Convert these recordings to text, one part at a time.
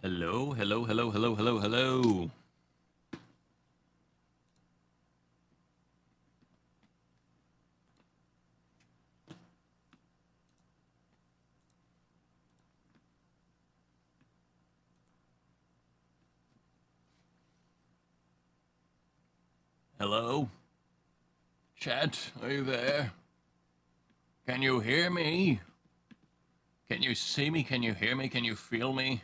Hello, hello, hello, hello, hello, hello. Hello? Chat, are you there? Can you hear me? Can you see me? Can you hear me? Can you feel me?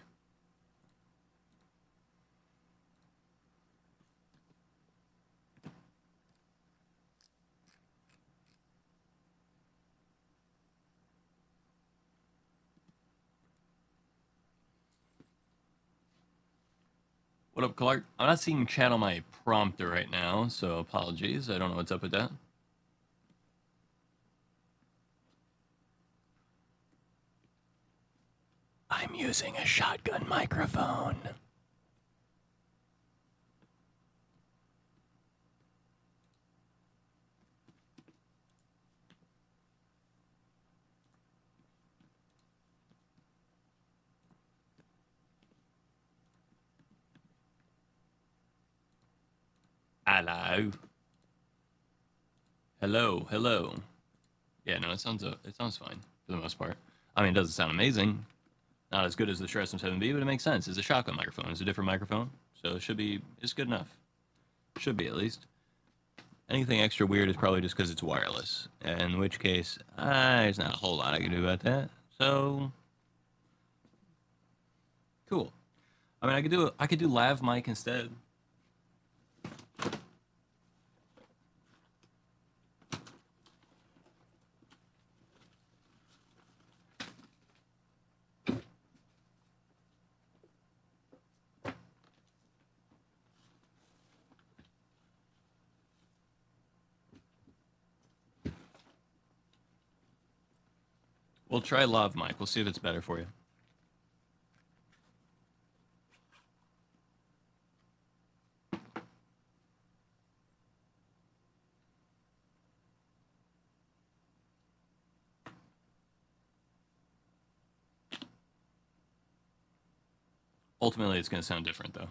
What up, Clark? I'm not seeing chat on my prompter right now, so apologies. I don't know what's up with that. I'm using a shotgun microphone. Hello. Hello, hello. Yeah, no, it sounds fine for the most part. I mean, it doesn't sound amazing. Not as good as the Shure SM7B, but it makes sense. It's a shotgun microphone. It's a different microphone, so it's good enough. Should be, at least. Anything extra weird is probably just because it's wireless, in which case, there's not a whole lot I can do about that. So, cool. I mean, I could do lav mic instead. We'll try lav mic. We'll see if it's better for you. Ultimately, it's going to sound different, though.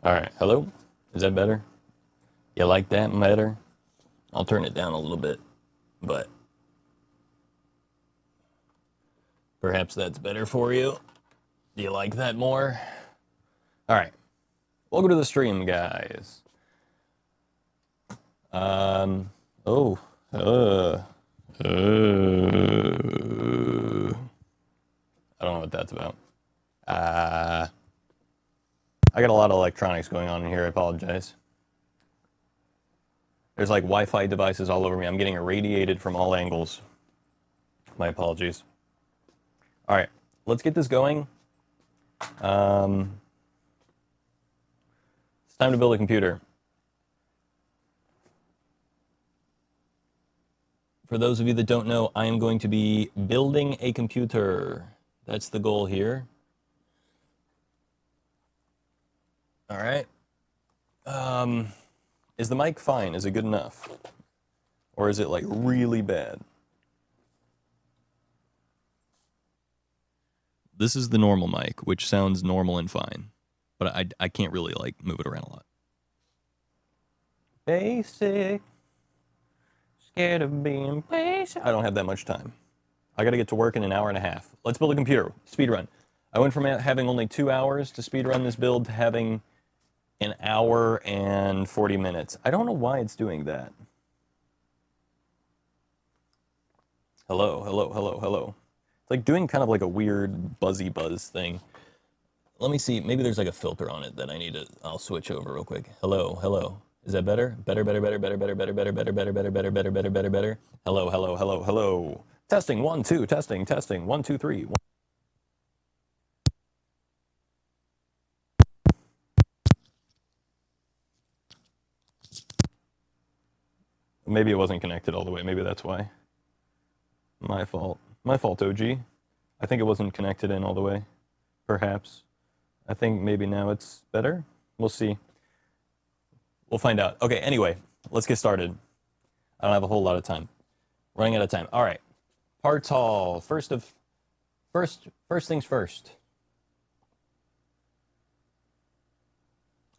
All right, hello? Is that better? You like that better? I'll turn it down a little bit, but perhaps that's better for you. Do you like that more? All right. Welcome to the stream, guys. Oh, I don't know what that's about. I got a lot of electronics going on in here. I apologize. There's like Wi-Fi devices all over me. I'm getting irradiated from all angles. My apologies. All right, let's get this going. It's time to build a computer. For those of you that don't know, I am going to be building a computer. That's the goal here. All right. Is the mic fine? Is it good enough? Or is it like really bad? This is the normal mic, which sounds normal and fine. But I can't really like move it around a lot. Basic. Scared of being basic. I don't have that much time. I gotta get to work in an hour and a half. Let's build a computer. Speedrun. I went from having only 2 hours to speedrun this build to having an hour and 40 minutes. I don't know why it's doing that. Hello, hello, hello, hello. It's like doing kind of like a weird buzzy buzz thing. Let me see. Maybe there's like a filter on it that I need to. I'll switch over real quick. Hello, hello. Is that better? Better, better, better, better, better, better, better, better, better, better, better, better, better, better, better. Hello, hello, hello, hello. Testing, 1, 2, testing, testing, 1, 2, 3. Maybe it wasn't connected all the way. Maybe that's why. My fault. My fault, OG. I think it wasn't connected in all the way. Perhaps. I think maybe now it's better. We'll see. We'll find out. Okay, anyway, let's get started. I don't have a whole lot of time. Running out of time. All right. Parts haul. First things first.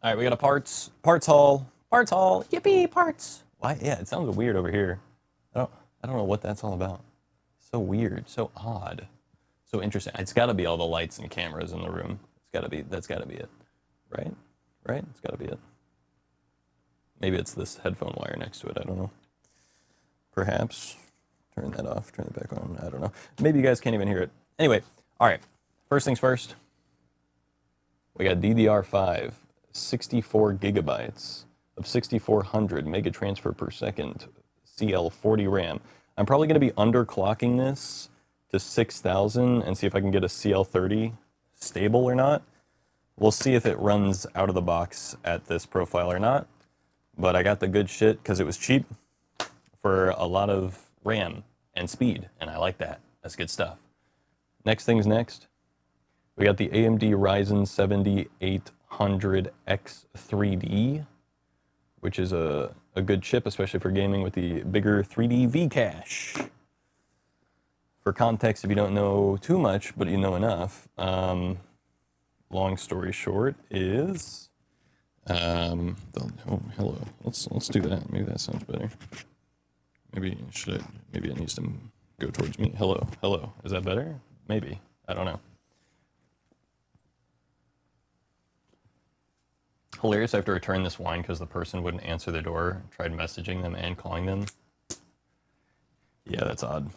All right, we got a parts haul. Parts haul. Yippee, parts. Why? Yeah, it sounds weird over here. I don't know what that's all about. So weird, so odd, so interesting. It's got to be all the lights and cameras in the room. It's got to be. That's got to be it, right? Right? It's got to be it. Maybe it's this headphone wire next to it. I don't know. Perhaps. Turn that off. Turn it back on. I don't know. Maybe you guys can't even hear it. Anyway, all right. First things first. We got DDR5, 64 gigabytes of 6400 mega transfer per second, CL40 RAM. I'm probably going to be underclocking this to 6000 and see if I can get a CL30 stable or not. We'll see if it runs out of the box at this profile or not. But I got the good shit because it was cheap for a lot of RAM and speed, and I like that. That's good stuff. Next things next. We got the AMD Ryzen 7800X3D, which is a good chip, especially for gaming with the bigger 3D V-cache. For context, if you don't know too much, but you know enough, long story short is, oh, hello. Let's do that. Maybe that sounds better. Maybe it needs to go towards me. Hello. Is that better? Maybe. I don't know. Hilarious, I have to return this wine because the person wouldn't answer the door. Tried messaging them and calling them. Yeah, that's odd.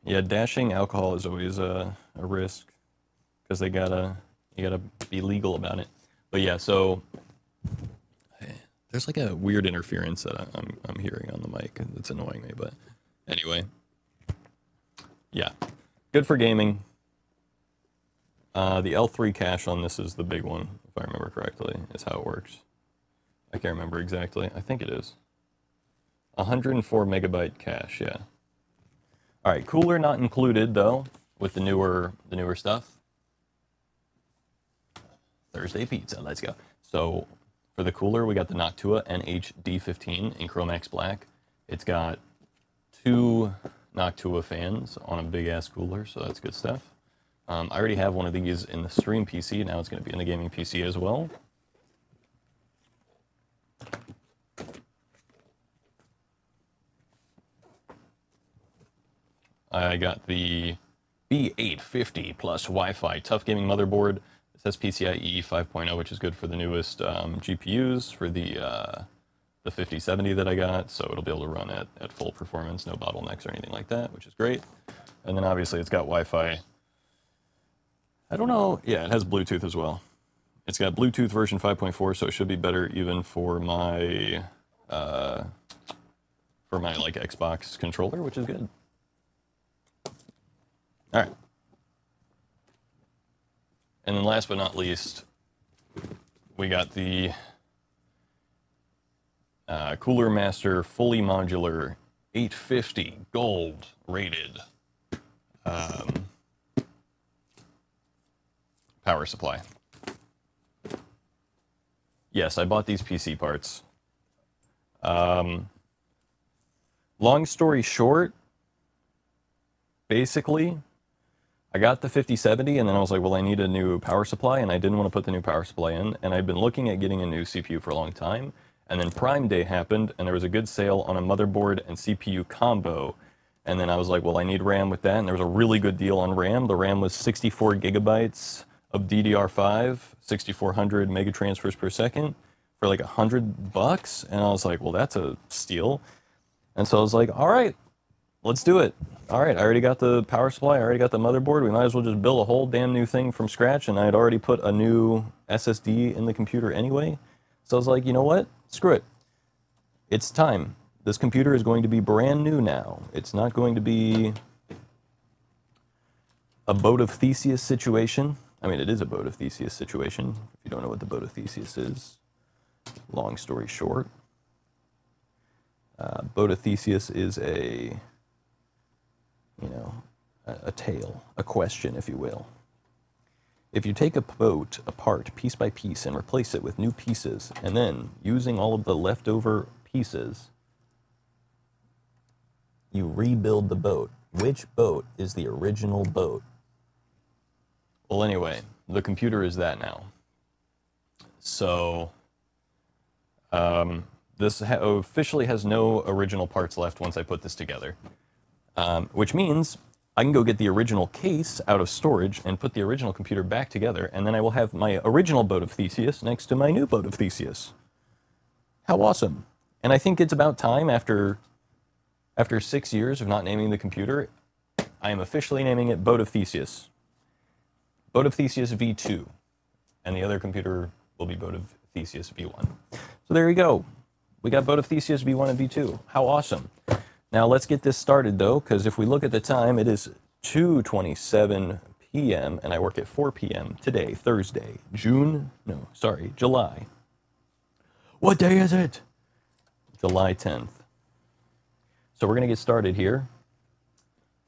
Yeah, dashing alcohol is always a risk because you gotta be legal about it. But yeah, so there's like a weird interference that I'm hearing on the mic that's annoying me. But anyway, yeah, good for gaming. The L3 cache on this is the big one, if I remember correctly, is how it works. I can't remember exactly. I think it is. 104 megabyte cache, yeah. All right, cooler not included though with the newer stuff. Thursday pizza, let's go. So for the cooler, we got the Noctua NH-D15 in Chromax Black. It's got 2 Noctua fans on a big ass cooler, so that's good stuff. I already have one of these in the stream PC. Now it's going to be in the gaming PC as well. I got the B850 plus Wi-Fi Tough Gaming motherboard. It says PCIe 5.0, which is good for the newest GPUs for the 5070 that I got. So it'll be able to run at full performance, no bottlenecks or anything like that, which is great. And then obviously it's got Wi-Fi. I don't know. Yeah, it has Bluetooth as well. It's got Bluetooth version 5.4, so it should be better even for my like Xbox controller, which is good. All right. And then last but not least, we got the Cooler Master fully modular 850 gold rated power supply. Yes, I bought these PC parts. Long story short, basically, I got the 5070 and then I was like, well, I need a new power supply, and I didn't want to put the new power supply in, and I've been looking at getting a new CPU for a long time, and then Prime Day happened and there was a good sale on a motherboard and CPU combo, and then I was like, well, I need RAM with that, and there was a really good deal on RAM. The RAM was 64 gigabytes of DDR5, 6400 mega transfers per second for like $100, and I was like, well, that's a steal. And so I was like, all right, let's do it. All right, I already got the power supply, I already got the motherboard, we might as well just build a whole damn new thing from scratch, and I had already put a new SSD in the computer anyway. So I was like, you know what? Screw it. It's time. This computer is going to be brand new now. It's not going to be a Boat of Theseus situation. I mean, it is a Boat of Theseus situation. If you don't know what the Boat of Theseus is, long story short, Boat of Theseus is a tale, a question, if you will. If you take a boat apart piece by piece and replace it with new pieces, and then using all of the leftover pieces, you rebuild the boat. Which boat is the original boat? Well, anyway, the computer is that now. So, this officially has no original parts left once I put this together, which means I can go get the original case out of storage and put the original computer back together, and then I will have my original Boat of Theseus next to my new Boat of Theseus. How awesome. And I think it's about time, after 6 years of not naming the computer, I am officially naming it Boat of Theseus. Boat of Theseus V2. And the other computer will be Boat of Theseus V1. So there you go. We got Boat of Theseus V1 and V2. How awesome. Now let's get this started though, because if we look at the time, it is 2:27 p.m. and I work at 4 p.m. today, Thursday, July. What day is it? July 10th. So we're going to get started here.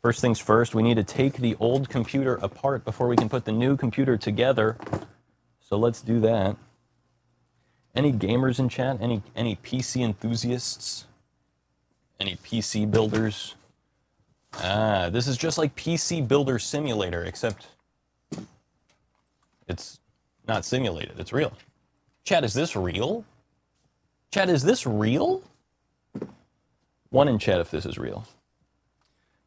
First things first, we need to take the old computer apart before we can put the new computer together. So let's do that. Any gamers in chat? Any PC enthusiasts? Any PC builders? This is just like PC Builder Simulator, except it's not simulated, it's real. Chat, is this real? Chat, is this real? One in chat if this is real.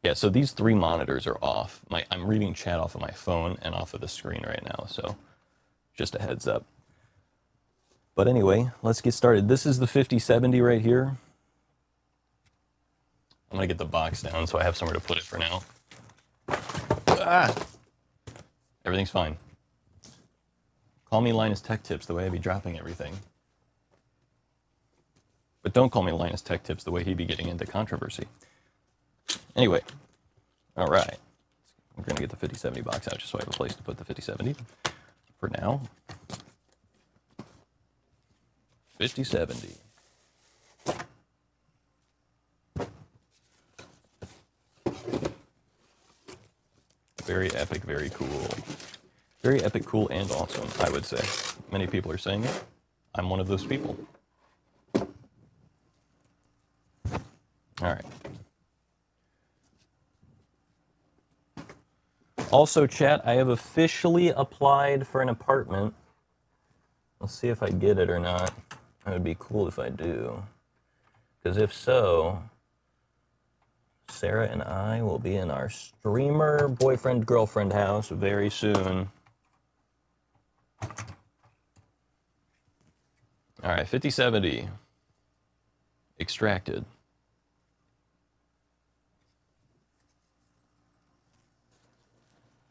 Yeah, so these 3 monitors are off. I'm reading chat off of my phone and off of the screen right now, so just a heads up. But anyway, let's get started. This is the 5070 right here. I'm gonna get the box down so I have somewhere to put it for now. Everything's fine. Call me Linus Tech Tips the way I be dropping everything. But don't call me Linus Tech Tips the way he be getting into controversy. Anyway, all right. I'm gonna get the 5070 box out just so I have a place to put the 5070 for now. 5070. Very epic, very cool. Very epic, cool, and awesome, I would say. Many people are saying it. I'm one of those people. All right. Also, chat, I have officially applied for an apartment. Let's see if I get it or not. It would be cool if I do. Because if so, Sarah and I will be in our streamer boyfriend-girlfriend house very soon. All right, 5070. Extracted.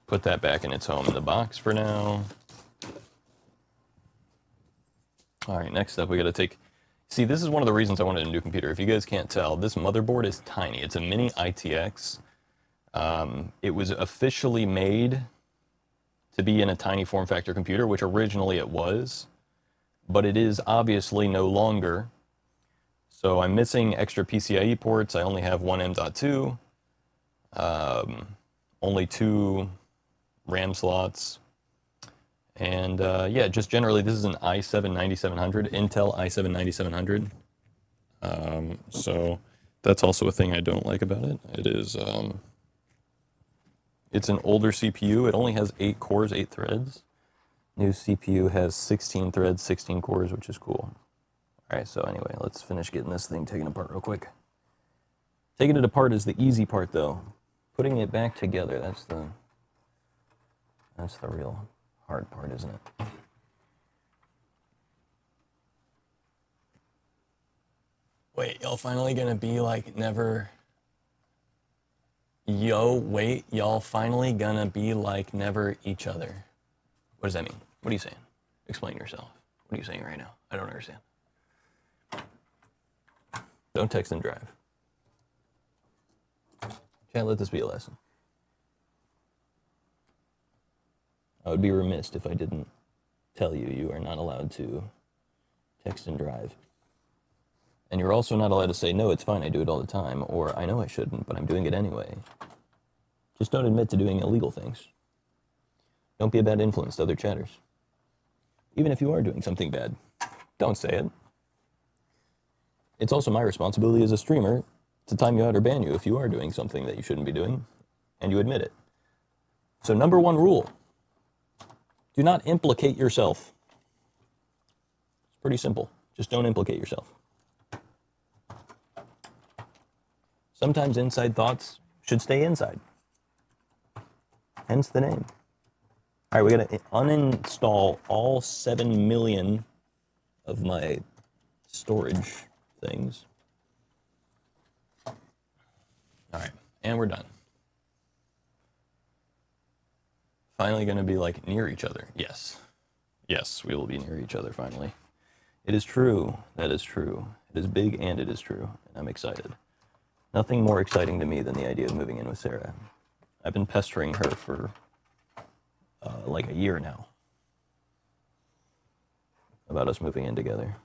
Put that back in its home in the box for now. All right, next up we got to take... See, this is one of the reasons I wanted a new computer. If you guys can't tell, this motherboard is tiny. It's a mini ITX. It was officially made to be in a tiny form factor computer, which originally it was, but it is obviously no longer. So I'm missing extra PCIe ports. I only have one M.2, only 2 RAM slots. And yeah, just generally, this is an i7-9700, Intel i7-9700. So that's also a thing I don't like about it. It is, it's an older CPU. It only has 8 cores, 8 threads. New CPU has 16 threads, 16 cores, which is cool. All right, so anyway, let's finish getting this thing taken apart real quick. Taking it apart is the easy part, though. Putting it back together, that's the real hard part, isn't it? Wait, y'all finally gonna be like never... Yo, wait, y'all finally gonna be like never each other. What does that mean? What are you saying? Explain yourself. What are you saying right now? I don't understand. Don't text and drive. Can't let this be a lesson. I would be remiss if I didn't tell you you are not allowed to text and drive. And you're also not allowed to say, no, it's fine, I do it all the time, or I know I shouldn't, but I'm doing it anyway. Just don't admit to doing illegal things. Don't be a bad influence to other chatters. Even if you are doing something bad, don't say it. It's also my responsibility as a streamer to time you out or ban you if you are doing something that you shouldn't be doing, and you admit it. So number one rule, do not implicate yourself. It's pretty simple. Just don't implicate yourself. Sometimes inside thoughts should stay inside. Hence the name. All right, we gotta uninstall all 7 million of my storage things. All right, and we're done. Finally gonna be like near each other. Yes. Yes, we will be near each other finally. It is true. That is true. It is big and it is true. And I'm excited. Nothing more exciting to me than the idea of moving in with Sarah. I've been pestering her for like a year now about us moving in together.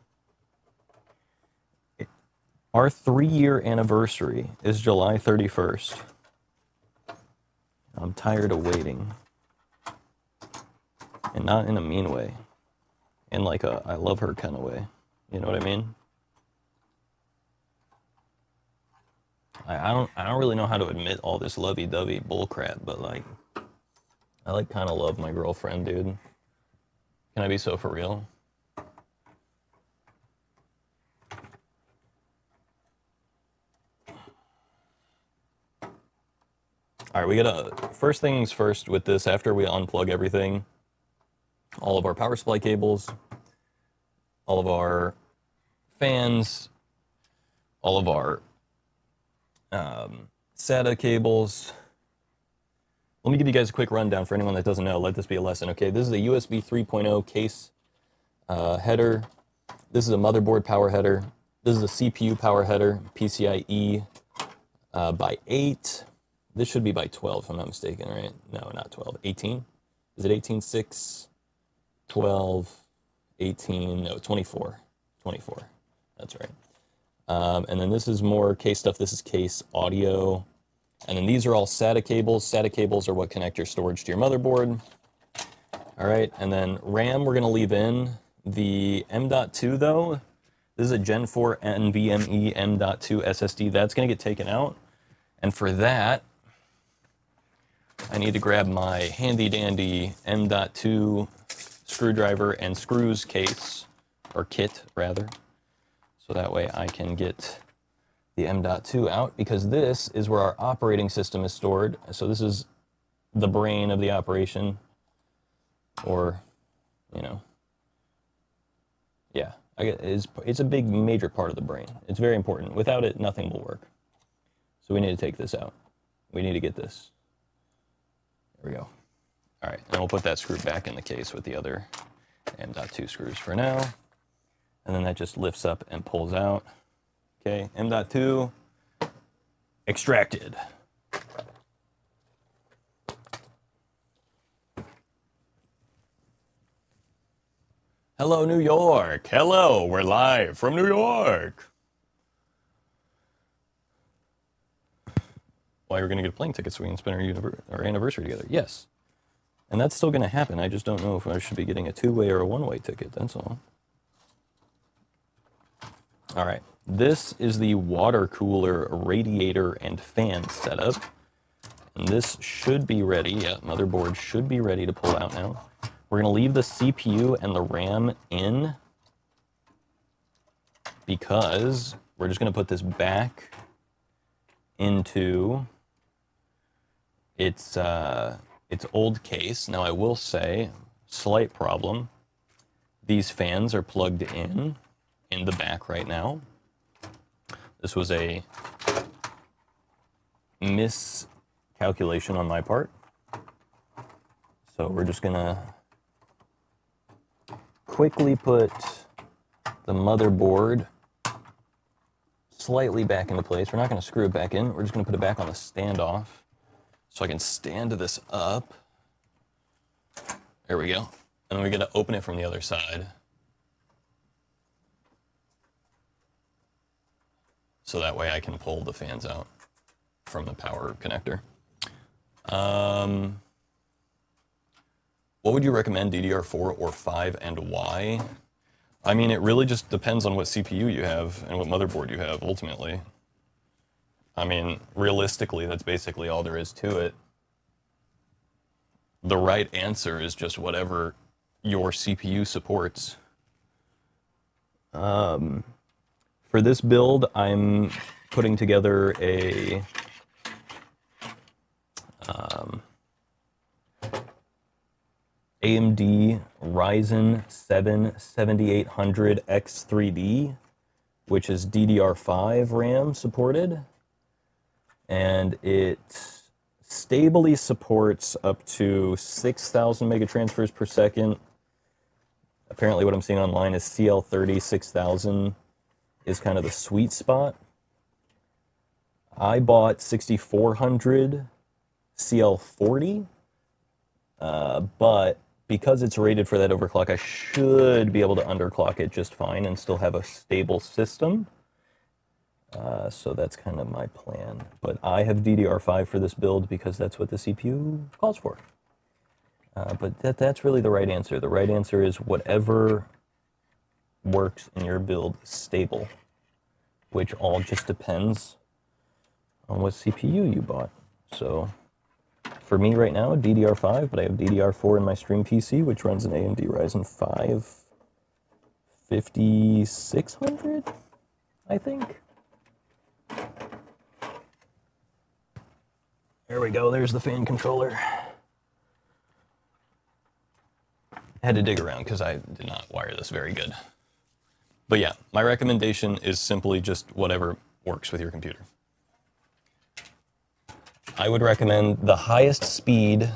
Our 3-year anniversary is July 31st. I'm tired of waiting. And not in a mean way. In like a I love her kind of way. You know what I mean? I don't really know how to admit all this lovey-dovey bullcrap, but like I like kind of love my girlfriend, dude. Can I be so for real? All right, we gotta, first things first with this, after we unplug everything, all of our power supply cables, all of our fans, all of our SATA cables. Let me give you guys a quick rundown for anyone that doesn't know. Let this be a lesson, okay? This is a USB 3.0 case header. This is a motherboard power header. This is a CPU power header, PCIe by 8. This should be by 12, if I'm not mistaken, right? No, not 12. 18? Is it 18, 6, 12, 18? No, 24. 24. That's right. And then this is more case stuff. This is case audio. And then these are all SATA cables. SATA cables are what connect your storage to your motherboard. All right, and then RAM we're gonna leave in. The M.2 though, this is a Gen 4 NVMe M.2 SSD. That's gonna get taken out. And for that, I need to grab my handy dandy M.2 screwdriver and screws case, or kit rather. So that way I can get the M.2 out, because this is where our operating system is stored. So this is the brain of the operation, or, you know, yeah, it's a big major part of the brain. It's very important. Without it, nothing will work. So we need to take this out. We need to get this. There we go. All right, and we'll put that screw back in the case with the other M.2 screws for now. And then that just lifts up and pulls out. Okay, M.2 extracted. Hello, New York. Hello, we're live from New York. Well, we're going to get a plane ticket so we can spend our anniversary together. Yes. And that's still going to happen. I just don't know if I should be getting a two-way or a one-way ticket. That's all. All right. This is the water cooler, radiator, and fan setup. And this should be ready. Yeah, motherboard should be ready to pull out now. We're going to leave the CPU and the RAM in because we're just going to put this back into its old case. Now, I will say, slight problem. These fans are plugged in the back right now. This was a miscalculation on my part. So we're just gonna quickly put the motherboard slightly back into place. We're not going to screw it back in. We're just going to put it back on the standoff so I can stand this up. There we go. And then we got to open it from the other side. So that way I can pull the fans out from the power connector. What would you recommend, DDR4 or 5, and why? I mean, it really just depends on what CPU you have and what motherboard you have, ultimately. I mean, realistically, that's basically all there is to it. The right answer is just whatever your CPU supports. For this build, I'm putting together a AMD Ryzen 7 7800X3D, which is DDR5 RAM supported, and it stably supports up to 6,000 megatransfers per second. Apparently what I'm seeing online is CL30 6000 is kind of the sweet spot. I bought 6400 CL40, but because it's rated for that overclock, I should be able to underclock it just fine and still have a stable system. So that's kind of my plan. But I have DDR5 for this build because that's what the CPU calls for. But that's really the right answer. The right answer is whatever works in your build is stable, which all just depends on what CPU you bought. So for me right now, DDR5, but I have DDR4 in my stream PC, which runs an AMD Ryzen 5 5600, I think. There we go, there's the fan controller. I had to dig around because I did not wire this very good. But yeah, my recommendation is simply just whatever works with your computer. I would recommend the highest speed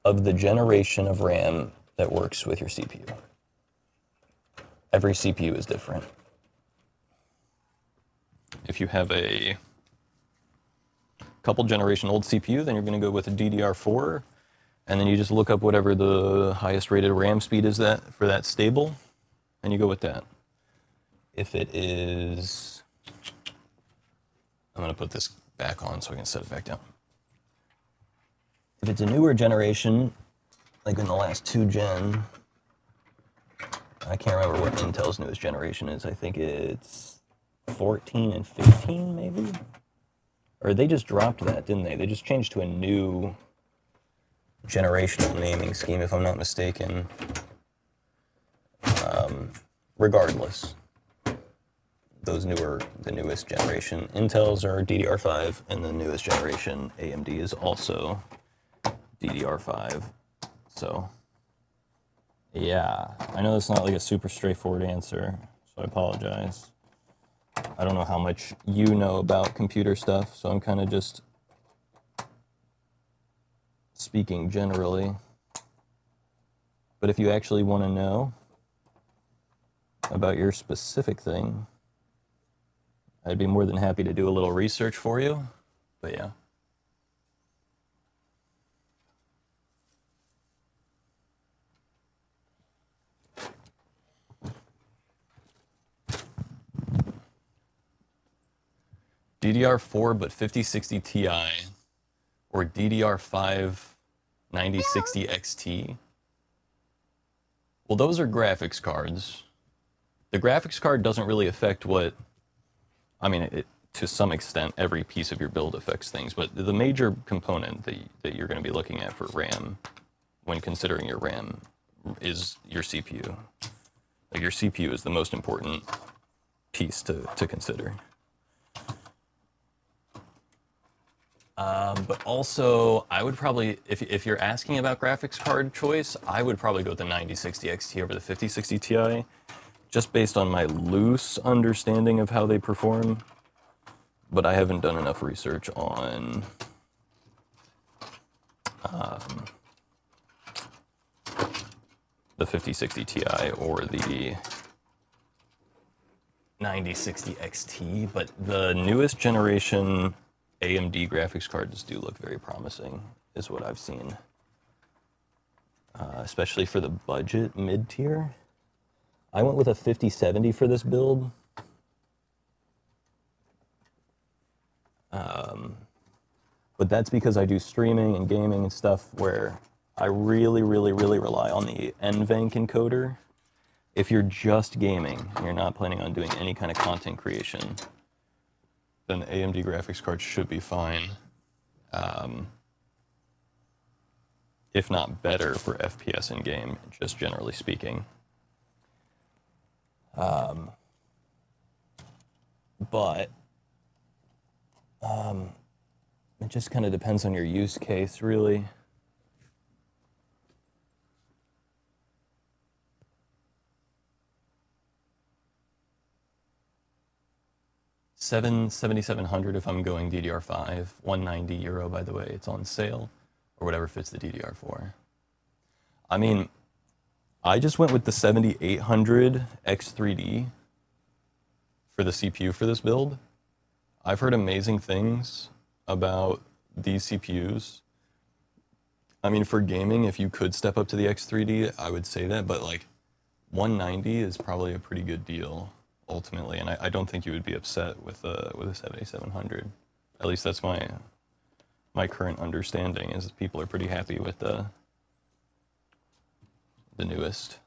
of the generation of RAM that works with your CPU. Every CPU is different. If you have a couple generation old CPU, then you're going to go with a DDR4, and then you just look up whatever the highest rated RAM speed is for that stable, and you go with that. If it is, I'm going to put this back on so I can set it back down. If it's a newer generation, like in the last 2 gen, I can't remember what Intel's newest generation is. I think it's 14 and 15 maybe? Or they just dropped that, didn't they? They just changed to a new generational naming scheme, if I'm not mistaken. Regardless, the newest generation Intels are DDR5, and the newest generation AMD is also DDR5. So, yeah, I know that's not like a super straightforward answer, so I apologize. I don't know how much you know about computer stuff, so I'm kind of just speaking generally. But if you actually want to know about your specific thing, I'd be more than happy to do a little research for you. But yeah. DDR4 but 5060 Ti or DDR5 9060 XT. Well, those are graphics cards. The graphics card doesn't really affect what, I mean, to some extent, every piece of your build affects things, but the major component that you're going to be looking at for RAM, when considering your RAM, is your CPU. Like, your CPU is the most important piece to consider. But also, I would probably, if you're asking about graphics card choice, I would probably go with the 9060 XT over the 5060 Ti, just based on my loose understanding of how they perform. But I haven't done enough research on the 5060 Ti or the 9060 XT, but the newest generation AMD graphics cards do look very promising, is what I've seen. Especially for the budget mid-tier. I went with a 5070 for this build. But that's because I do streaming and gaming and stuff where I really rely on the NVENC encoder. If you're just gaming, you're not planning on doing any kind of content creation, then AMD graphics cards should be fine. If not better for FPS in game, just generally speaking. But it just kind of depends on your use case, really. €7,700 if I'm going DDR5, €190 by the way, it's on sale, or whatever fits the DDR4. I mean, I just went with the 7800 X3D for the CPU for this build. I've heard amazing things about these CPUs. I mean, for gaming, if you could step up to the X3D, I would say that, but like 190 is probably a pretty good deal ultimately, and I don't think you would be upset with a 7700. At least that's my current understanding, is that people are pretty happy with the newest,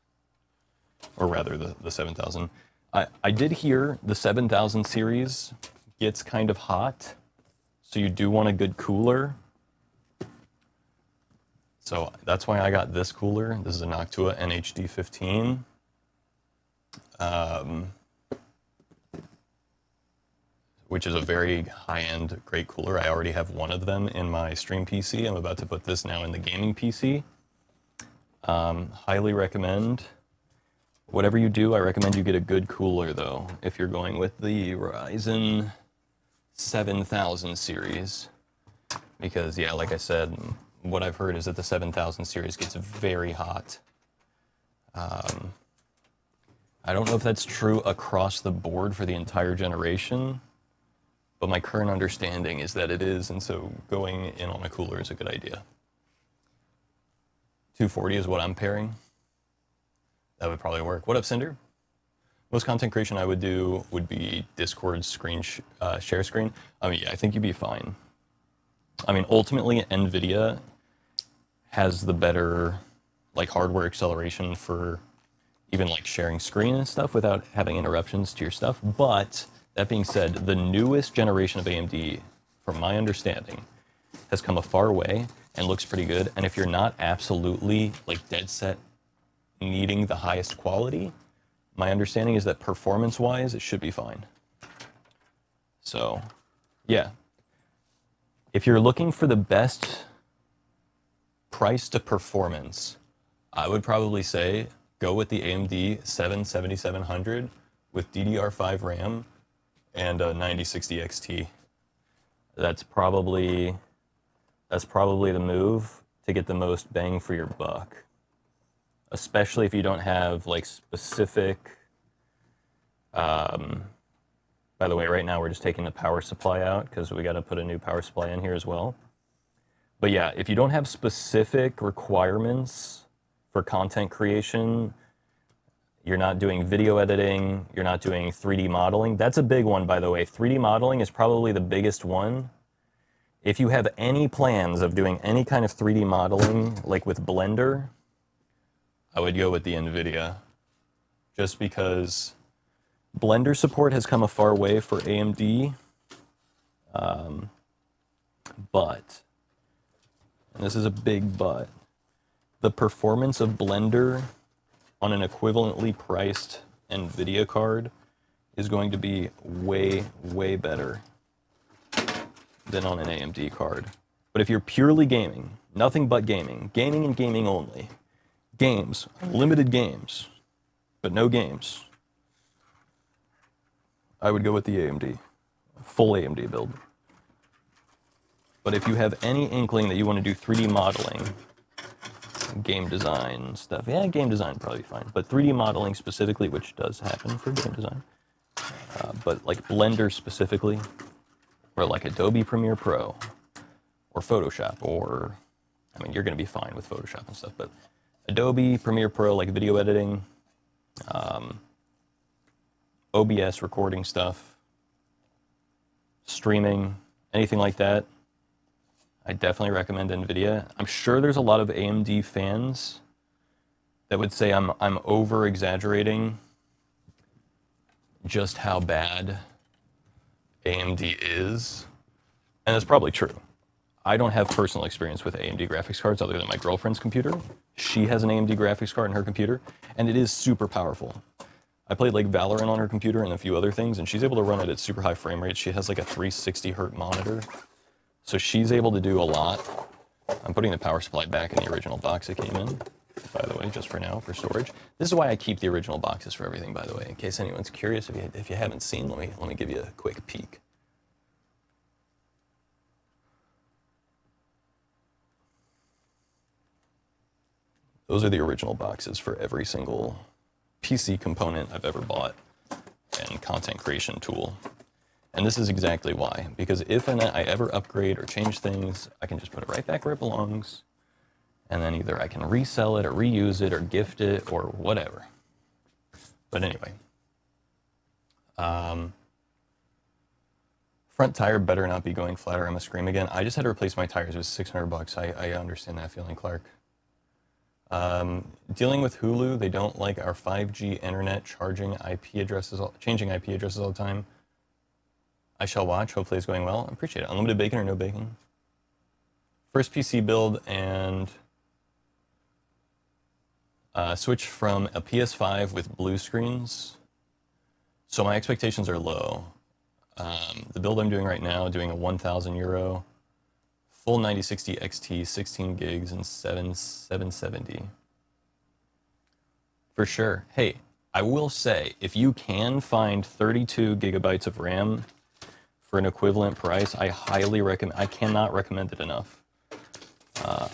or rather the 7000. I did hear the 7000 series gets kind of hot, so you do want a good cooler. So that's why I got this cooler. This is a Noctua NHD15. Which is a very high-end, great cooler. I already have one of them in my stream PC. I'm about to put this now in the gaming PC. Highly recommend. Whatever you do, I recommend you get a good cooler, though, if you're going with the Ryzen 7000 series. Because, yeah, like I said, what I've heard is that the 7000 series gets very hot. I don't know if that's true across the board for the entire generation, but my current understanding is that it is, and so going in on a cooler is a good idea. 240 is what I'm pairing. That would probably work. What up, Cinder? Most content creation I would do would be Discord screen share screen. I mean, yeah, I think you'd be fine. I mean, ultimately, NVIDIA has the better like hardware acceleration for even like sharing screen and stuff without having interruptions to your stuff. But that being said, the newest generation of AMD, from my understanding, has come a far way and looks pretty good. And if you're not absolutely like dead set needing the highest quality, my understanding is that performance-wise, it should be fine. So, yeah. If you're looking for the best price to performance, I would probably say go with the AMD 7700 with DDR5 RAM and a 9060 XT. That's probably the move to get the most bang for your buck. Especially if you don't have like specific, by the way, right now we're just taking the power supply out because we got to put a new power supply in here as well. But yeah, if you don't have specific requirements for content creation, you're not doing video editing, you're not doing 3D modeling. That's a big one, by the way. 3D modeling is probably the biggest one. If you have any plans of doing any kind of 3D modeling, like with Blender, I would go with the NVIDIA, just because Blender support has come a far way for AMD, but, and this is a big but, the performance of Blender on an equivalently priced NVIDIA card is going to be way, way better than on an AMD card. But if you're purely gaming, nothing but gaming and gaming only, games, limited games, but no games, I would go with the AMD, full AMD build. But if you have any inkling that you want to do 3D modeling, game design stuff, yeah, game design probably fine, but 3D modeling specifically, which does happen for game design, But like Blender specifically, or like Adobe Premiere Pro, or Photoshop, or, I mean, you're going to be fine with Photoshop and stuff, but Adobe Premiere Pro, like video editing, OBS recording stuff, streaming, anything like that, I definitely recommend NVIDIA. I'm sure there's a lot of AMD fans that would say I'm over exaggerating just how bad AMD is, and that's probably true. I don't have personal experience with AMD graphics cards other than my girlfriend's computer. She has an AMD graphics card in her computer, and it is super powerful. I played like Valorant on her computer and a few other things, and she's able to run it at super high frame rates. She has like a 360 hertz monitor, so she's able to do a lot. I'm putting the power supply back in the original box it came in, by the way, just for now, for storage. This is why I keep the original boxes for everything, by the way, in case anyone's curious. If you haven't seen, let me give you a quick peek. Those are the original boxes for every single PC component I've ever bought and content creation tool. And this is exactly why, because if and I ever upgrade or change things, I can just put it right back where it belongs, and then either I can resell it or reuse it or gift it or whatever. But anyway, front tire better not be going flat or I'm gonna scream again. I just had to replace my tires. It was $600. I understand that feeling, Clark. Dealing with Hulu, they don't like our 5G internet changing IP addresses all the time. I shall watch. Hopefully it's going well. I appreciate it. Unlimited bacon or no bacon? First PC build and switch from a PS5 with blue screens. So my expectations are low. The build I'm doing right now, doing a €1,000, full 9060 XT, 16 gigs, and 770. For sure. Hey, I will say, if you can find 32 gigabytes of RAM for an equivalent price, I highly recommend. I cannot recommend it enough.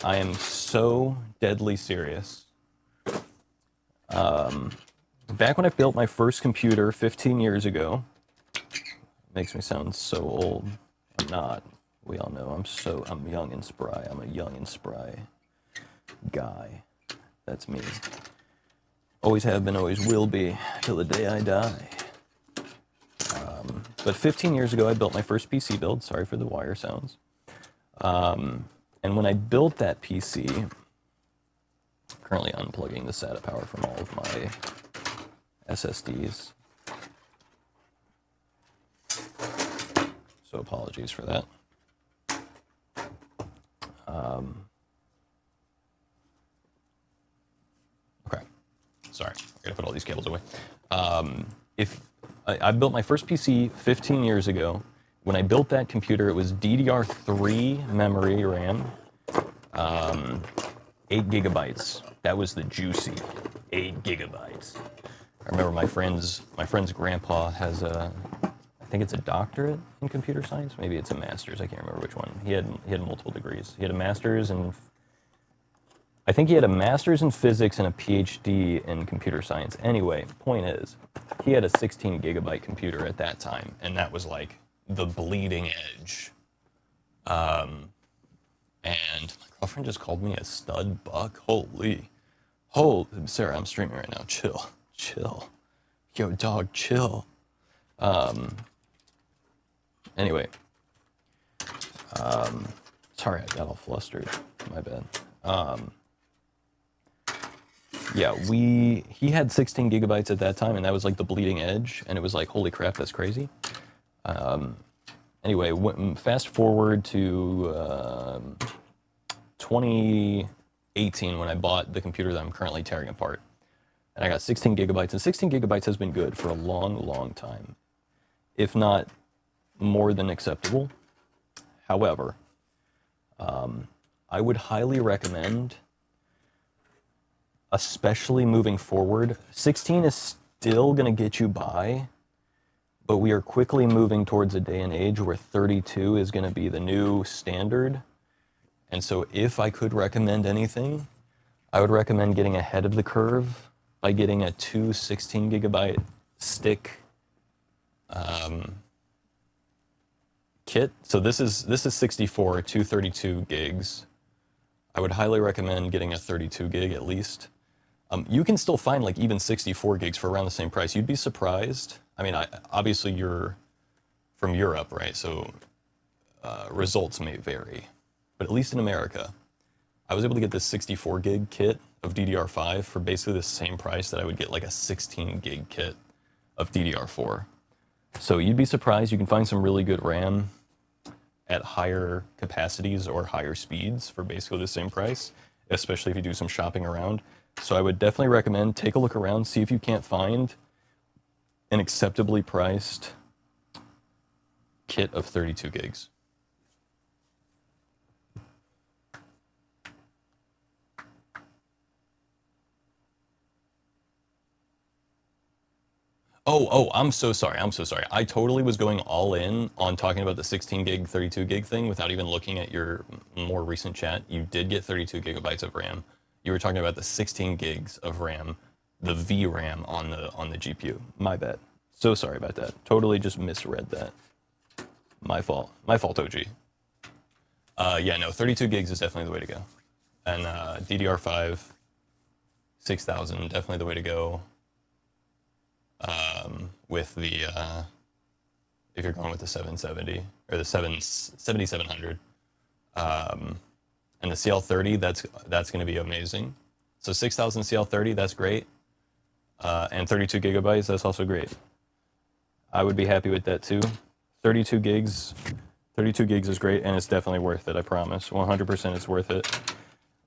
I am so deadly serious. Back when I built my first computer 15 years ago, makes me sound so old. I'm not. We all know I'm young and spry. I'm a young and spry guy. That's me. Always have been, always will be, till the day I die. But 15 years ago, I built my first PC build. Sorry for the wire sounds. And when I built that PC, currently unplugging the SATA power from all of my SSDs. So apologies for that. Okay, sorry, I gotta put all these cables away. If I built my first PC 15 years ago, when I built that computer, it was DDR3 memory RAM, 8 gigabytes. That was the juicy 8 gigabytes. I remember my friend's grandpa has I think it's a doctorate in computer science. Maybe it's a master's. I can't remember which one. He had multiple degrees. He had a master's in, I think he had a master's in physics and a PhD in computer science. Anyway, point is, he had a 16 gigabyte computer at that time, and that was like the bleeding edge. And my girlfriend just called me a stud buck. Holy, Sarah, I'm streaming right now. Chill. Yo, dog, chill. Anyway, sorry, I got all flustered. My bad. Yeah, he had 16 gigabytes at that time, and that was like the bleeding edge, and it was like, holy crap, that's crazy. Anyway, fast forward to 2018 when I bought the computer that I'm currently tearing apart, and I got 16 gigabytes, and 16 gigabytes has been good for a long time, if not more than acceptable. However, I would highly recommend, especially moving forward, 16 is still going to get you by, but we are quickly moving towards a day and age where 32 is going to be the new standard. And so if I could recommend anything, I would recommend getting ahead of the curve by getting a 2 16 gigabyte stick Kit. So this is 64, 232 gigs. I would highly recommend getting a 32 gig at least. You can still find like even 64 gigs for around the same price. You'd be surprised. I mean, obviously you're from Europe, right? So results may vary, but at least in America, I was able to get this 64 gig kit of DDR5 for basically the same price that I would get like a 16 gig kit of DDR4. So you'd be surprised. You can find some really good RAM at higher capacities or higher speeds for basically the same price, especially if you do some shopping around. So I would definitely recommend take a look around, see if you can't find an acceptably priced kit of 32 gigs. Oh, I'm so sorry. I'm so sorry. I totally was going all in on talking about the 16 gig, 32 gig thing without even looking at your more recent chat. You did get 32 gigabytes of RAM. You were talking about the 16 gigs of RAM, the VRAM on the GPU. My bad. So sorry about that. Totally just misread that. My fault. My fault, OG. Yeah, no, 32 gigs is definitely the way to go. And DDR5, 6000, definitely the way to go. With the if you're going with the 770 or the 7700, and the CL30, that's going to be amazing. So 6000 CL30, that's great, and 32 gigabytes, that's also great. I would be happy with that too. 32 gigs is great, and it's definitely worth it. I promise, 100% it's worth it.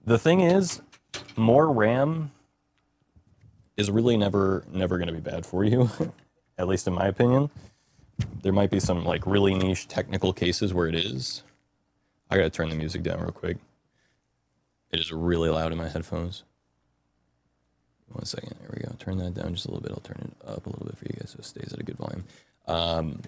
The thing is, more RAM is really never going to be bad for you, at least in my opinion. There might be some like really niche technical cases where it is. I gotta turn the music down real quick. It is really loud in my headphones. 1 second, there we go. Turn that down just a little bit. I'll turn it up a little bit for you guys so it stays at a good volume.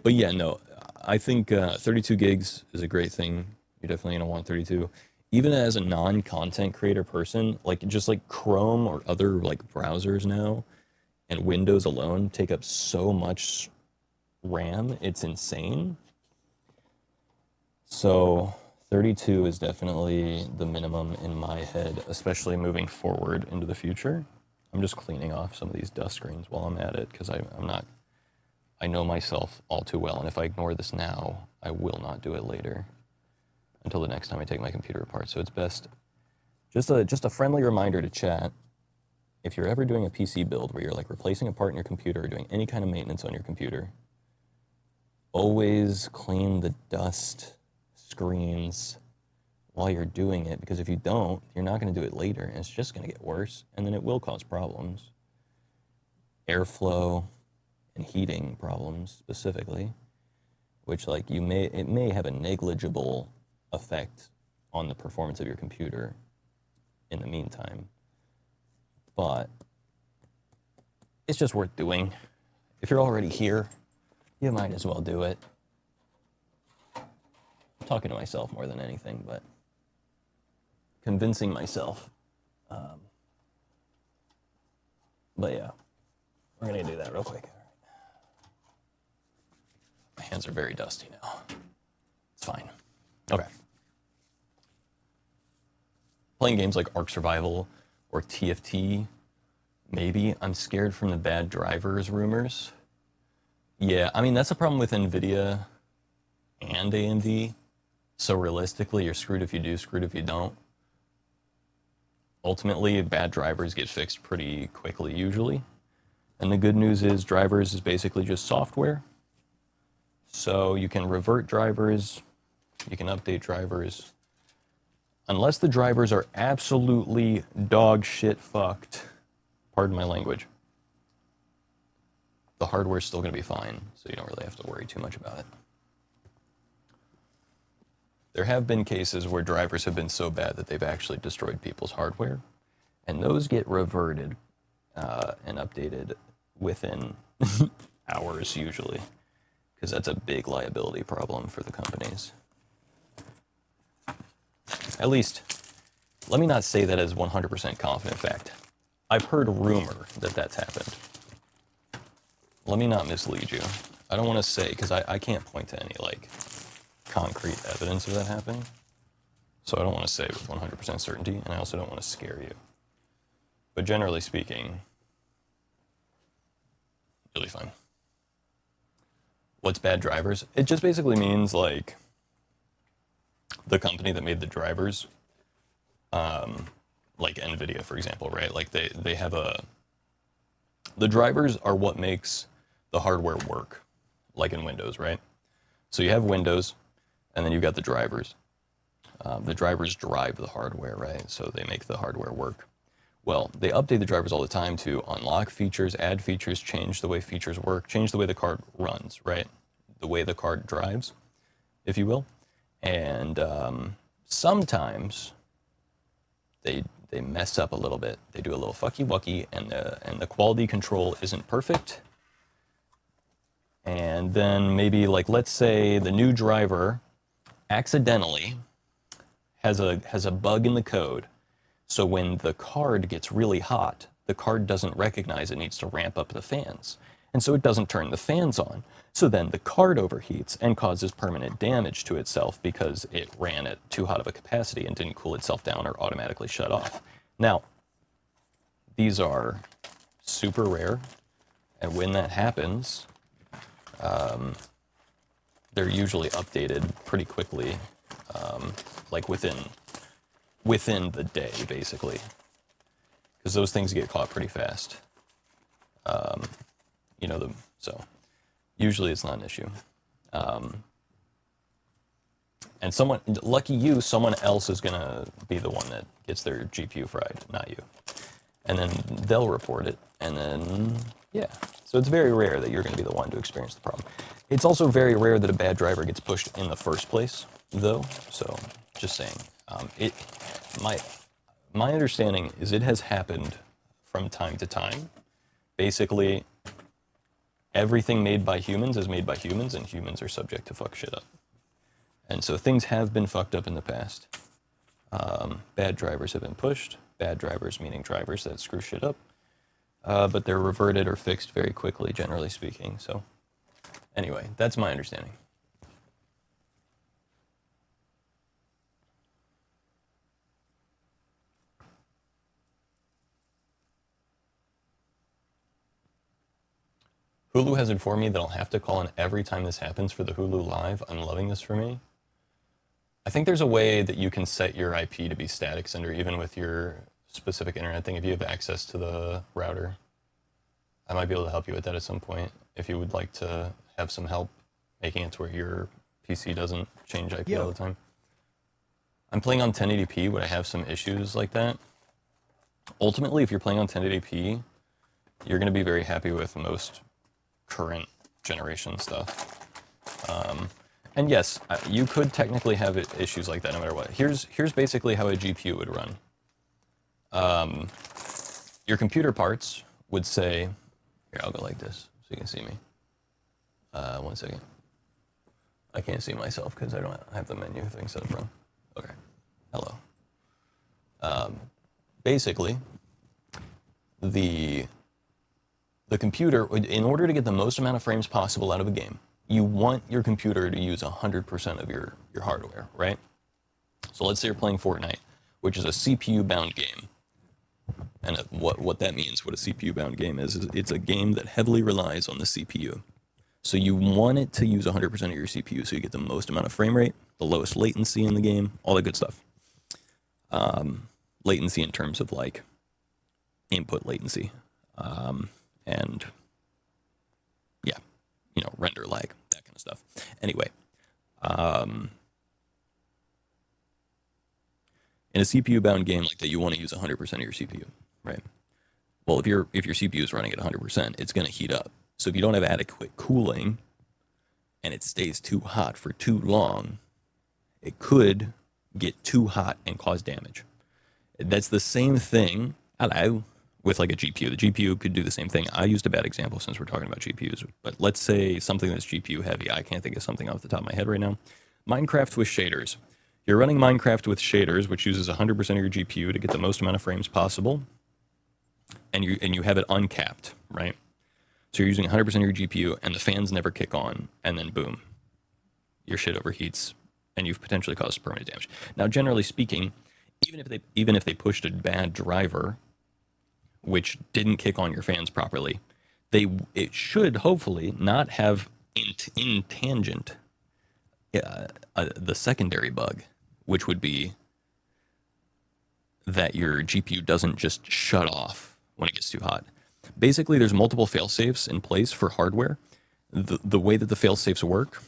But yeah, no, I think 32 gigs is a great thing. You're definitely gonna want 32. Even as a non-content creator person, like just like Chrome or other like browsers now and Windows alone take up so much RAM, it's insane. So 32 is definitely the minimum in my head, especially moving forward into the future. I'm just cleaning off some of these dust screens while I'm at it because I know myself all too well, and if I ignore this now, I will not do it later until the next time I take my computer apart. So it's best, just a friendly reminder to chat, if you're ever doing a PC build where you're like replacing a part in your computer or doing any kind of maintenance on your computer, always clean the dust screens while you're doing it, because if you don't, you're not going to do it later, and it's just going to get worse, and then it will cause problems. Airflow and heating problems specifically, which like it may have a negligible effect on the performance of your computer in the meantime, but it's just worth doing. If you're already here, you might as well do it. I'm talking to myself more than anything, but convincing myself. But yeah, we're gonna do that real quick. My hands are very dusty now. It's fine. Okay. Playing games like Ark Survival or TFT, maybe. I'm scared from the bad drivers rumors. Yeah, I mean, that's a problem with NVIDIA and AMD. So realistically, you're screwed if you do, screwed if you don't. Ultimately, bad drivers get fixed pretty quickly usually. And the good news is drivers is basically just software. So you can revert drivers, you can update drivers. Unless the drivers are absolutely dog shit fucked, pardon my language, the hardware's still going to be fine, so you don't really have to worry too much about it. There have been cases where drivers have been so bad that they've actually destroyed people's hardware, and those get reverted and updated within hours usually, because that's a big liability problem for the companies. At least, let me not say that as 100% confident fact. I've heard rumor that that's happened. Let me not mislead you. I don't want to say, because I can't point to any, like, concrete evidence of that happening. So I don't want to say with 100% certainty, and I also don't want to scare you. But generally speaking, really fine. What's bad drivers? It just basically means, like, the company that made the drivers, like NVIDIA, for example, right? Like, they have the drivers are what makes the hardware work, like in Windows, right? So you have Windows, and then you've got the drivers. The drivers drive the hardware, right? So they make the hardware work. Well, they update the drivers all the time to unlock features, add features, change the way features work, change the way the card runs, right? The way the card drives, if you will. And sometimes they mess up a little bit. They do a little fucky wucky, and the quality control isn't perfect. And then maybe, like, let's say the new driver accidentally has a bug in the code. So when the card gets really hot, the card doesn't recognize it needs to ramp up the fans. And so it doesn't turn the fans on. So then the card overheats and causes permanent damage to itself because it ran at too hot of a capacity and didn't cool itself down or automatically shut off. Now, these are super rare. And when that happens, they're usually updated pretty quickly, like within the day, basically, because those things get caught pretty fast. So usually it's not an issue. And lucky you, someone else is gonna be the one that gets their GPU fried, not you. And then they'll report it, and then, yeah. So it's very rare that you're gonna be the one to experience the problem. It's also very rare that a bad driver gets pushed in the first place, though, so just saying. My understanding is it has happened from time to time. Basically, everything made by humans is made by humans, and humans are subject to fuck shit up. And so things have been fucked up in the past. Bad drivers have been pushed. Bad drivers meaning drivers that screw shit up. But they're reverted or fixed very quickly, generally speaking. So anyway, that's my understanding. Hulu has informed me that I'll have to call in every time this happens for the Hulu Live. I'm loving this for me. I think there's a way that you can set your IP to be static sender even with your specific internet thing if you have access to the router. I might be able to help you with that at some point if you would like to have some help making it to where your PC doesn't change IP all the time. I'm playing on 1080p. Would I have some issues like that? Ultimately, if you're playing on 1080p, you're going to be very happy with most current generation stuff. And yes, you could technically have issues like that no matter what. Here's basically how a GPU would run. Your computer parts would say, here, I'll go like this so you can see me. 1 second. I can't see myself because I don't have the menu thing set up wrong. Okay. Hello. Basically, the computer, in order to get the most amount of frames possible out of a game, you want your computer to use 100% of your hardware, right? So let's say you're playing Fortnite, which is a CPU-bound game. And what that means, what a CPU-bound game is it's a game that heavily relies on the CPU. So you want it to use 100% of your CPU so you get the most amount of frame rate, the lowest latency in the game, all that good stuff. Latency in terms of, like, input latency. And, yeah, render lag, that kind of stuff. Anyway, in a CPU-bound game like that, you want to use 100% of your CPU, right? Well, if your CPU is running at 100%, it's going to heat up. So if you don't have adequate cooling and it stays too hot for too long, it could get too hot and cause damage. That's the same thing, with like a GPU. The GPU could do the same thing. I used a bad example since we're talking about GPUs, but let's say something that's GPU heavy. I can't think of something off the top of my head right now. Minecraft with shaders. You're running Minecraft with shaders, which uses 100% of your GPU to get the most amount of frames possible, and you have it uncapped, right? So you're using 100% of your GPU and the fans never kick on, and then boom, your shit overheats and you've potentially caused permanent damage. Now, generally speaking, even if they pushed a bad driver, which didn't kick on your fans properly, it should hopefully not have in tangent the secondary bug, which would be that your GPU doesn't just shut off when it gets too hot. Basically, there's multiple fail-safes in place for hardware. The way that the fail-safes work,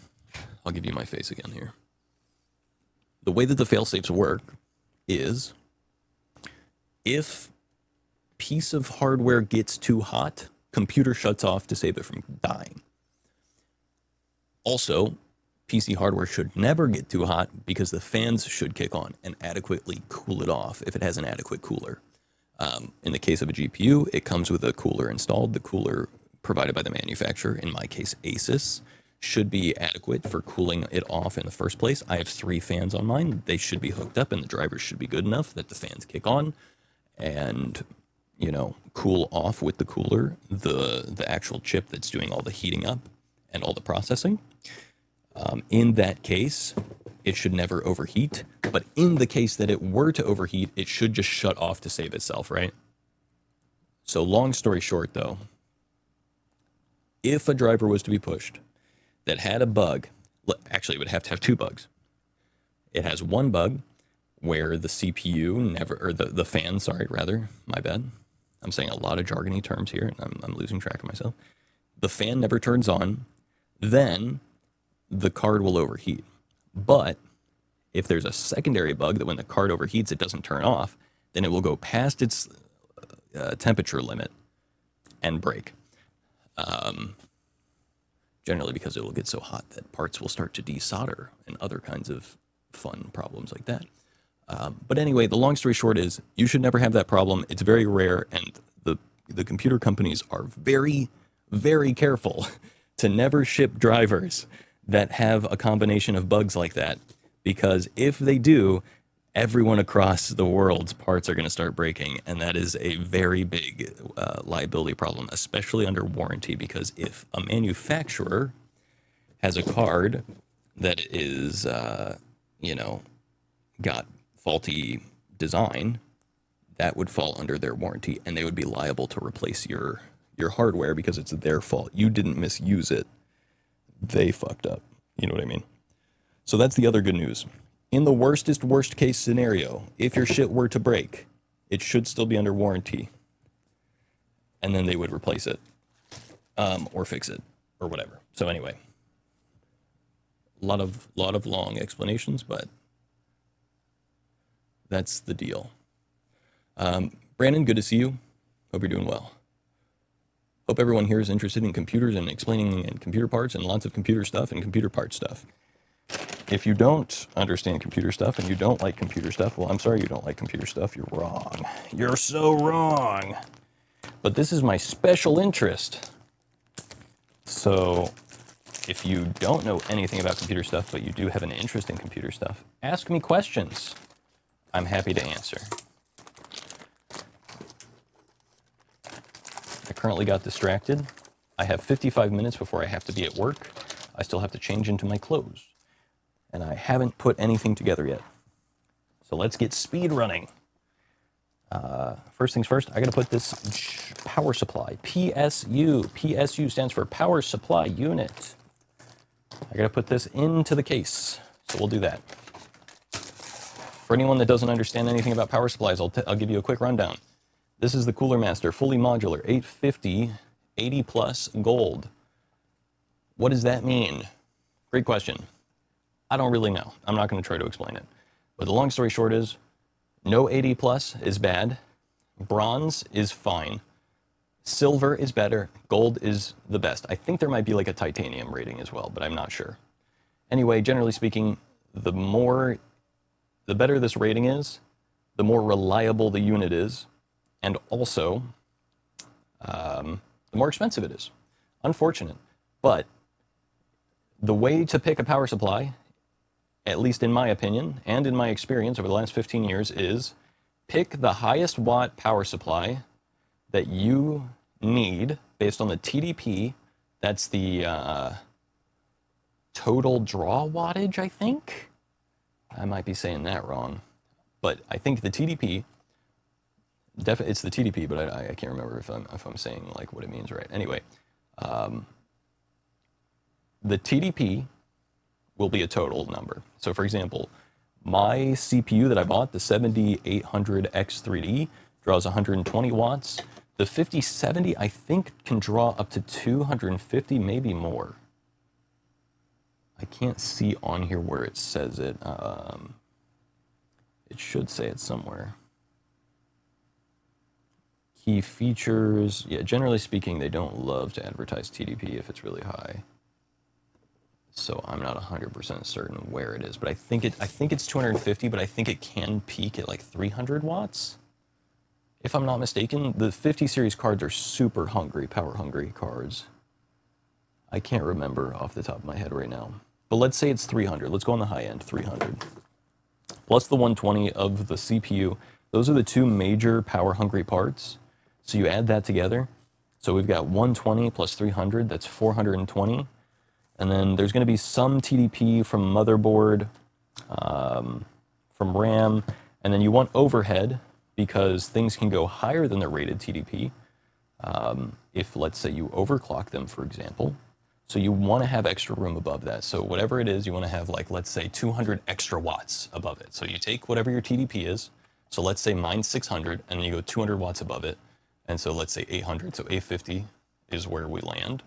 I'll give you my face again here. The way that the fail-safes work is if piece of hardware gets too hot, computer shuts off to save it from dying. Also, PC hardware should never get too hot because the fans should kick on and adequately cool it off if it has an adequate cooler. In the case of a GPU, it comes with a cooler installed. The cooler provided by the manufacturer, in my case Asus, should be adequate for cooling it off in the first place. I have 3 fans on mine. They should be hooked up and the drivers should be good enough that the fans kick on and, you know, cool off with the cooler, the actual chip that's doing all the heating up and all the processing. In that case, it should never overheat. But in the case that it were to overheat, it should just shut off to save itself, right? So long story short, though, if a driver was to be pushed that had a bug, actually it would have to have 2 bugs. It has one bug where the CPU never, or the fan, sorry, rather, my bad. I'm saying a lot of jargony terms here, and I'm losing track of myself. The fan never turns on, then the card will overheat. But if there's a secondary bug that when the card overheats, it doesn't turn off, then it will go past its temperature limit and break. Generally because it will get so hot that parts will start to desolder and other kinds of fun problems like that. But anyway, the long story short is you should never have that problem. It's very rare, and the computer companies are very, very careful to never ship drivers that have a combination of bugs like that, because if they do, everyone across the world's parts are going to start breaking, and that is a very big liability problem, especially under warranty, because if a manufacturer has a card that is, got faulty design, that would fall under their warranty, and they would be liable to replace your hardware because it's their fault. You didn't misuse it. They fucked up. You know what I mean? So that's the other good news. In the worst case scenario, if your shit were to break, it should still be under warranty. And then they would replace it, or fix it, or whatever. So anyway, a lot of long explanations, but that's the deal. Brandon, good to see you. Hope you're doing well. Hope everyone here is interested in computers and explaining and computer parts and lots of computer stuff and computer part stuff. If you don't understand computer stuff and you don't like computer stuff, well, I'm sorry you don't like computer stuff. You're wrong. You're so wrong. But this is my special interest. So if you don't know anything about computer stuff, but you do have an interest in computer stuff, ask me questions. I'm happy to answer. I currently got distracted. I have 55 minutes before I have to be at work. I still have to change into my clothes. And I haven't put anything together yet. So let's get speed running. First things first, I gotta put this power supply, PSU. PSU stands for Power Supply Unit. I gotta put this into the case, so we'll do that. For anyone that doesn't understand anything about power supplies, I'll give you a quick rundown. This is the Cooler Master, fully modular, 850, 80 plus gold. What does that mean? Great question. I don't really know. I'm not going to try to explain it. But the long story short is, no 80 plus is bad. Bronze is fine. Silver is better. Gold is the best. I think there might be like a titanium rating as well, but I'm not sure. Anyway, generally speaking, the better this rating is, the more reliable the unit is, and also the more expensive it is. Unfortunate. But the way to pick a power supply, at least in my opinion, and in my experience over the last 15 years, is pick the highest watt power supply that you need based on the TDP. That's the total draw wattage, I think. I might be saying that wrong, but I think the TDP, it's the TDP, but I can't remember if I'm saying like what it means right. Anyway, the TDP will be a total number. So for example, my CPU that I bought, the 7800X3D, draws 120 watts. The 5070, I think, can draw up to 250, maybe more. I can't see on here where it says it. It should say it somewhere. Key features. Yeah, generally speaking, they don't love to advertise TDP if it's really high. So I'm not 100% certain where it is, but I think it's 250, but I think it can peak at like 300 watts. If I'm not mistaken, the 50 series cards are super hungry, power hungry cards. I can't remember off the top of my head right now, but let's say it's 300. Let's go on the high end, 300. Plus the 120 of the CPU. Those are the two major power hungry parts. So you add that together. So we've got 120 plus 300, that's 420. And then there's going to be some TDP from motherboard, from RAM, and then you want overhead because things can go higher than the rated TDP if, let's say, you overclock them, for example. So you want to have extra room above that. So whatever it is, you want to have, like, let's say 200 extra watts above it. So you take whatever your TDP is. So let's say mine's 600, and then you go 200 watts above it. And so let's say 800. So 850 is where we land.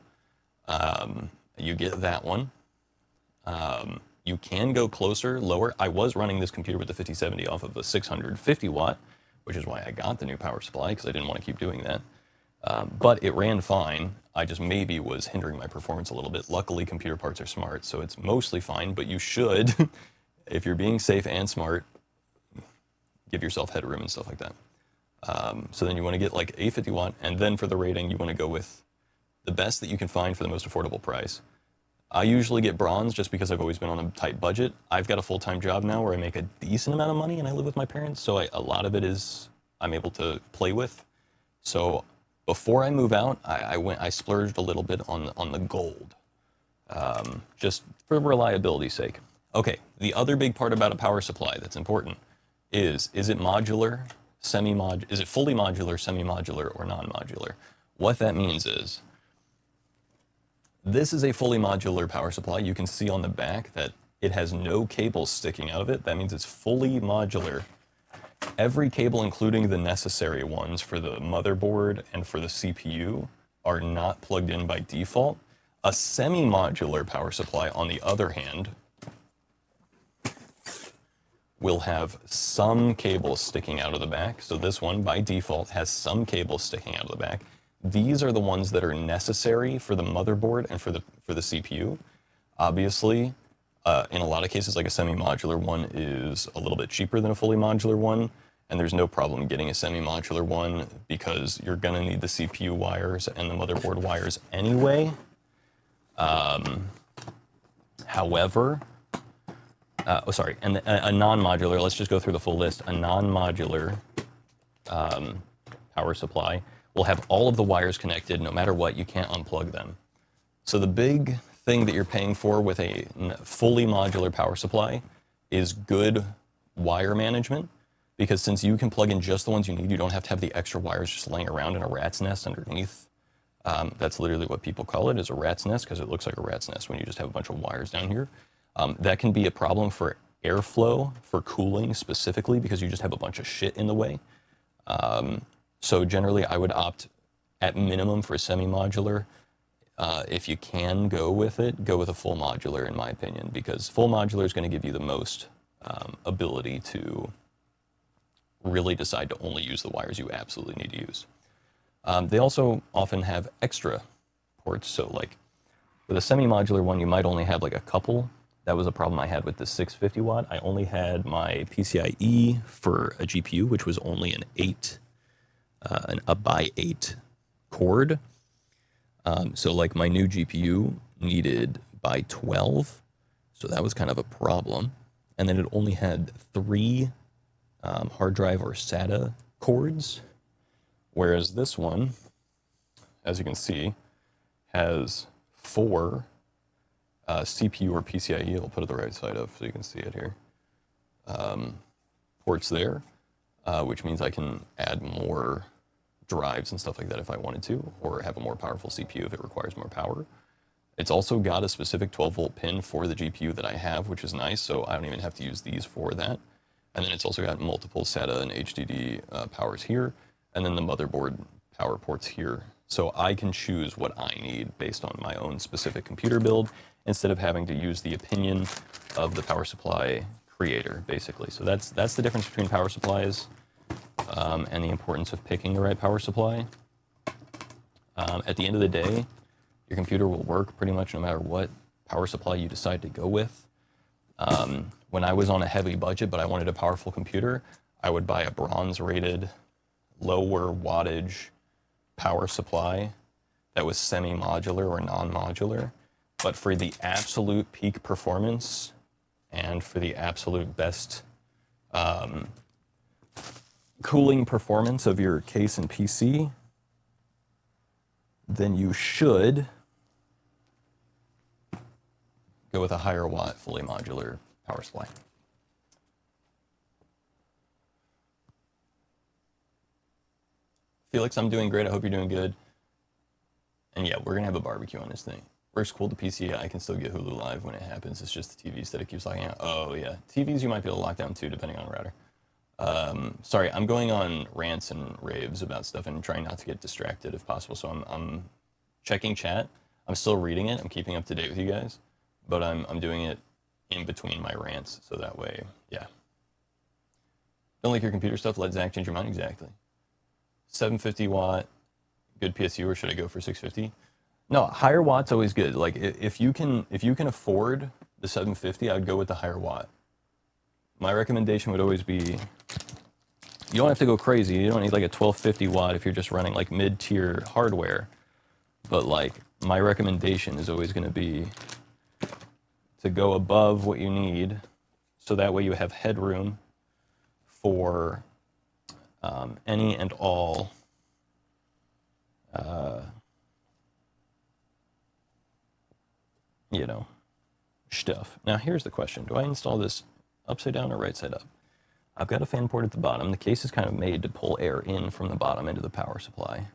You get that one. You can go closer, lower. I was running this computer with the 5070 off of a 650 watt, which is why I got the new power supply, because I didn't want to keep doing that. But it ran fine. I just maybe was hindering my performance a little bit. Luckily, computer parts are smart, so it's mostly fine, but you should, if you're being safe and smart, give yourself headroom and stuff like that. So then you want to get like 850 watt, and then for the rating, you want to go with the best that you can find for the most affordable price. I usually get bronze just because I've always been on a tight budget. I've got a full-time job now where I make a decent amount of money and I live with my parents, so a lot of it is I'm able to play with. So before I move out, I splurged a little bit on the gold, just for reliability's sake. Okay, the other big part about a power supply that's important is it modular, is it fully modular, semi-modular, or non-modular? What that means is, this is a fully modular power supply. You can see on the back that it has no cables sticking out of it. That means it's fully modular. Every cable, including the necessary ones for the motherboard and for the CPU, are not plugged in by default. A semi-modular power supply, on the other hand, will have some cables sticking out of the back. So this one, by default, has some cables sticking out of the back. These are the ones that are necessary for the motherboard and for the CPU. Obviously, in a lot of cases, like a semi-modular one is a little bit cheaper than a fully modular one, and there's no problem getting a semi-modular one because you're gonna need the CPU wires and the motherboard wires anyway. However, and a non-modular, let's just go through the full list. A non-modular power supply will have all of the wires connected no matter what. You can't unplug them. So the big thing that you're paying for with a fully modular power supply is good wire management, because since you can plug in just the ones you need, you don't have to have the extra wires just laying around in a rat's nest underneath. That's literally what people call it, is a rat's nest, because it looks like a rat's nest when you just have a bunch of wires down here. That can be a problem for airflow, for cooling specifically, because you just have a bunch of shit in the way. So generally, I would opt, at minimum, for a semi-modular. If you can go with it, go with a full modular, in my opinion, because full modular is going to give you the most ability to really decide to only use the wires you absolutely need to use. They also often have extra ports. So like with a semi-modular one, you might only have like a couple. That was a problem I had with the 650 watt. I only had my PCIe for a GPU, which was only an 8 cord. So like my new GPU needed by 12. So that was kind of a problem. And then it only had 3 hard drive or SATA cords. Whereas this one as you can see, has 4 CPU or PCIe. I'll put it the right side up so you can see it here. Ports there, which means I can add more drives and stuff like that if I wanted to, or have a more powerful CPU if it requires more power. It's also got a specific 12-volt pin for the GPU that I have, which is nice, so I don't even have to use these for that. And then it's also got multiple SATA and HDD powers here, and then the motherboard power ports here. So I can choose what I need based on my own specific computer build instead of having to use the opinion of the power supply creator, basically. So that's the difference between power supplies and the importance of picking the right power supply. At the end of the day, your computer will work pretty much no matter what power supply you decide to go with. When I was on a heavy budget but I wanted a powerful computer, I would buy a bronze-rated, lower wattage power supply that was semi-modular or non-modular. But for the absolute peak performance and for the absolute best cooling performance of your case and PC, then you should go with a higher watt, fully modular power supply. Felix, I'm doing great. I hope you're doing good. And yeah, we're gonna have a barbecue on this thing. Works cool to PC. I can still get Hulu Live when it happens. It's just the TVs that it keeps locking out. Oh yeah, TVs you might be able to lock down too, depending on the router. Sorry, I'm going on rants and raves about stuff and trying not to get distracted if possible. So I'm checking chat. I'm still reading it. I'm keeping up to date with you guys, but I'm doing it in between my rants, so that way, yeah. Don't like your computer stuff? Let Zach change your mind. Exactly. 750 watt, good PSU, or should I go for 650? No, higher watt's always good. Like if you can afford the 750, I would go with the higher watt. My recommendation would always be, you don't have to go crazy. You don't need like a 1250 watt if you're just running like mid-tier hardware. But like my recommendation is always going to be to go above what you need, so that way you have headroom for any and all stuff. Now here's the question. Do I install this upside down or right side up? I've got a fan port at the bottom. The case is kind of made to pull air in from the bottom into the power supply.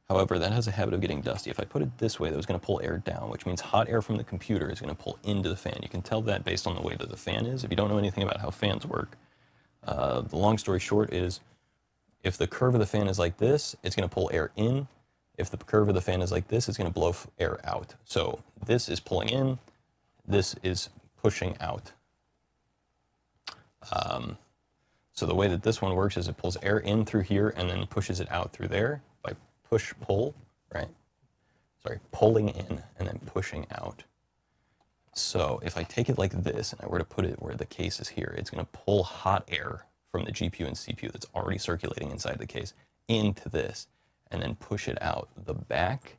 However, that has a habit of getting dusty. If I put it this way, that was going to pull air down, which means hot air from the computer is going to pull into the fan. You can tell that based on the way that the fan is. If you don't know anything about how fans work, the long story short is if the curve of the fan is like this, it's going to pull air in. If the curve of the fan is like this, it's going to blow air out. So this is pulling in, this is pushing out. So the way that this one works is it pulls air in through here and then pushes it out through there by push-pull, right? Sorry, pulling in and then pushing out. So if I take it like this and I were to put it where the case is here, it's going to pull hot air from the GPU and CPU that's already circulating inside the case into this and then push it out the back.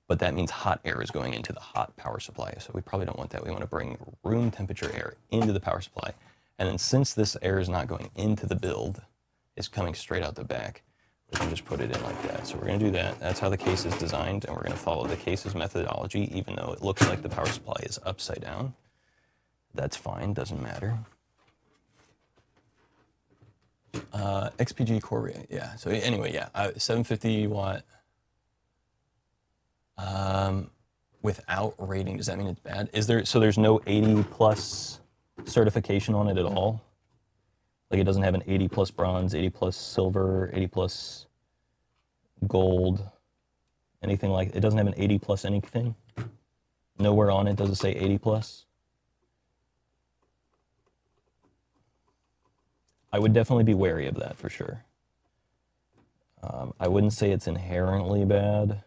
But that means hot air is going into the hot power supply. So we probably don't want that. We want to bring room temperature air into the power supply. And then since this air is not going into the build, it's coming straight out the back, we can just put it in like that. So we're going to do that. That's how the case is designed, and we're going to follow the case's methodology, even though it looks like the power supply is upside down. That's fine, doesn't matter. XPG core, yeah. So anyway, yeah, 750 watt. Without rating, does that mean it's bad? So there's no 80 plus certification on it at all? Like it doesn't have an 80 plus bronze, 80 plus silver, 80 plus gold, anything like, it doesn't have an 80 plus anything? Nowhere on it does it say 80 plus? I would definitely be wary of that for sure. I wouldn't say it's inherently bad,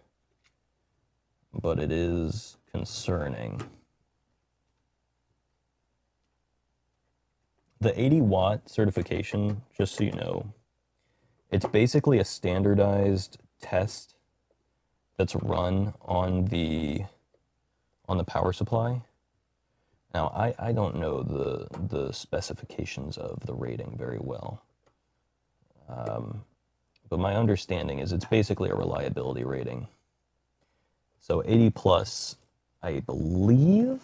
but it is concerning. The 80 watt certification, just so you know, it's basically a standardized test that's run on the power supply. Now, I don't know the specifications of the rating very well, but my understanding is it's basically a reliability rating. So 80 plus, I believe,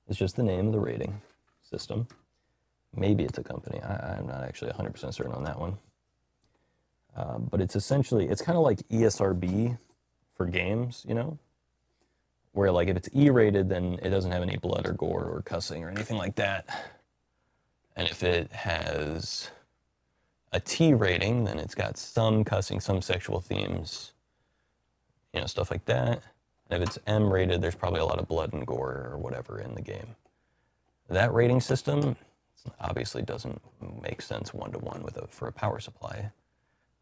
is just the name of the rating system. Maybe it's a company. I'm not actually 100% certain on that one. But it's essentially, it's kind of like ESRB for games, you know? Where like if it's E-rated, then it doesn't have any blood or gore or cussing or anything like that. And if it has a T rating, then it's got some cussing, some sexual themes, you know, stuff like that. And if it's M rated, there's probably a lot of blood and gore or whatever in the game. That rating system obviously doesn't make sense one-to-one for a power supply,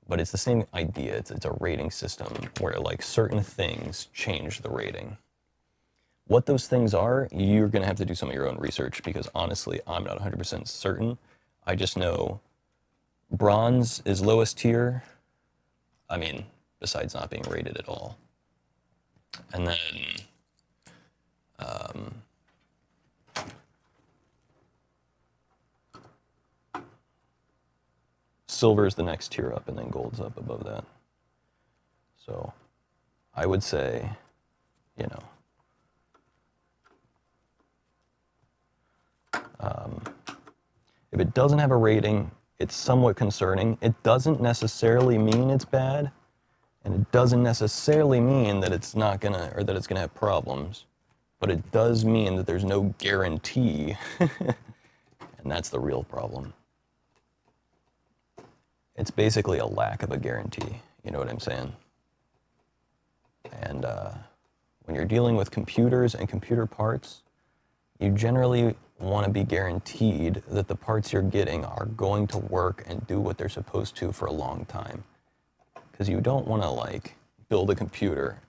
but it's the same idea. It's a rating system where like certain things change the rating. What those things are, you're gonna have to do some of your own research because honestly, I'm not 100% certain. I just know bronze is lowest tier. I mean, besides not being rated at all. And then silver is the next tier up, and then gold's up above that. So I would say, you know, if it doesn't have a rating, it's somewhat concerning. It doesn't necessarily mean it's bad, and it doesn't necessarily mean that it's not gonna, or that it's gonna have problems, but it does mean that there's no guarantee, and that's the real problem. It's basically a lack of a guarantee, you know what I'm saying? And when you're dealing with computers and computer parts, you generally want to be guaranteed that the parts you're getting are going to work and do what they're supposed to for a long time. Because you don't want to like build a computer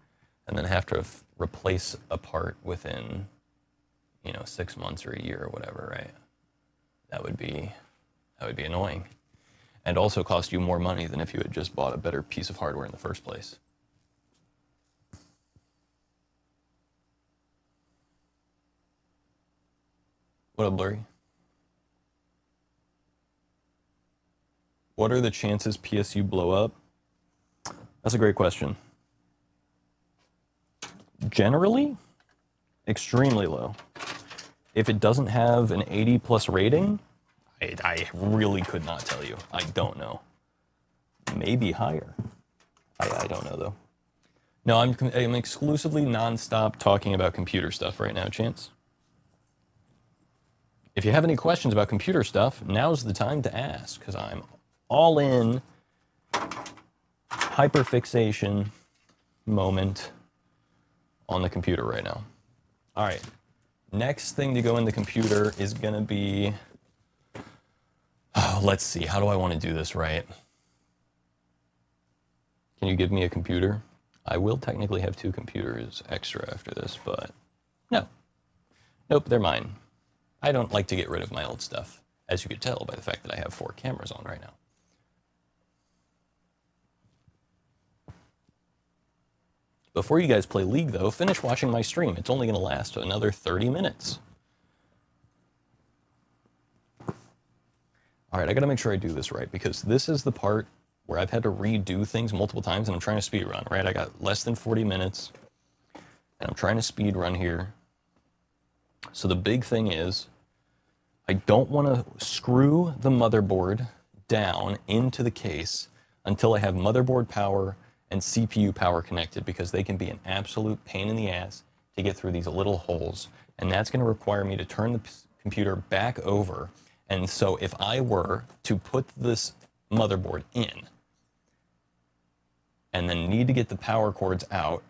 and then have to replace a part within, you know, 6 months or a year or whatever, right? That would be annoying. And also cost you more money than if you had just bought a better piece of hardware in the first place. What up, Blurry? What are the chances PSU blow up? That's a great question. Generally, extremely low. If it doesn't have an 80 plus rating, I really could not tell you. I don't know. Maybe higher. I don't know though. No, I'm exclusively nonstop talking about computer stuff right now, Chance. If you have any questions about computer stuff, now's the time to ask, because I'm all in hyperfixation moment on the computer right now. All right, next thing to go in the computer is gonna be, oh, let's see, how do I want to do this right? Can you give me a computer? I will technically have 2 computers extra after this, but no. Nope, they're mine. I don't like to get rid of my old stuff, as you could tell by the fact that I have 4 cameras on right now. Before you guys play League, though, finish watching my stream. It's only going to last another 30 minutes. All right, I got to make sure I do this right, because this is the part where I've had to redo things multiple times, and I'm trying to speed run, right? I got less than 40 minutes, and I'm trying to speed run here. So the big thing is, I don't want to screw the motherboard down into the case until I have motherboard power and CPU power connected, because they can be an absolute pain in the ass to get through these little holes. And that's going to require me to turn the computer back over. And so if I were to put this motherboard in and then need to get the power cords out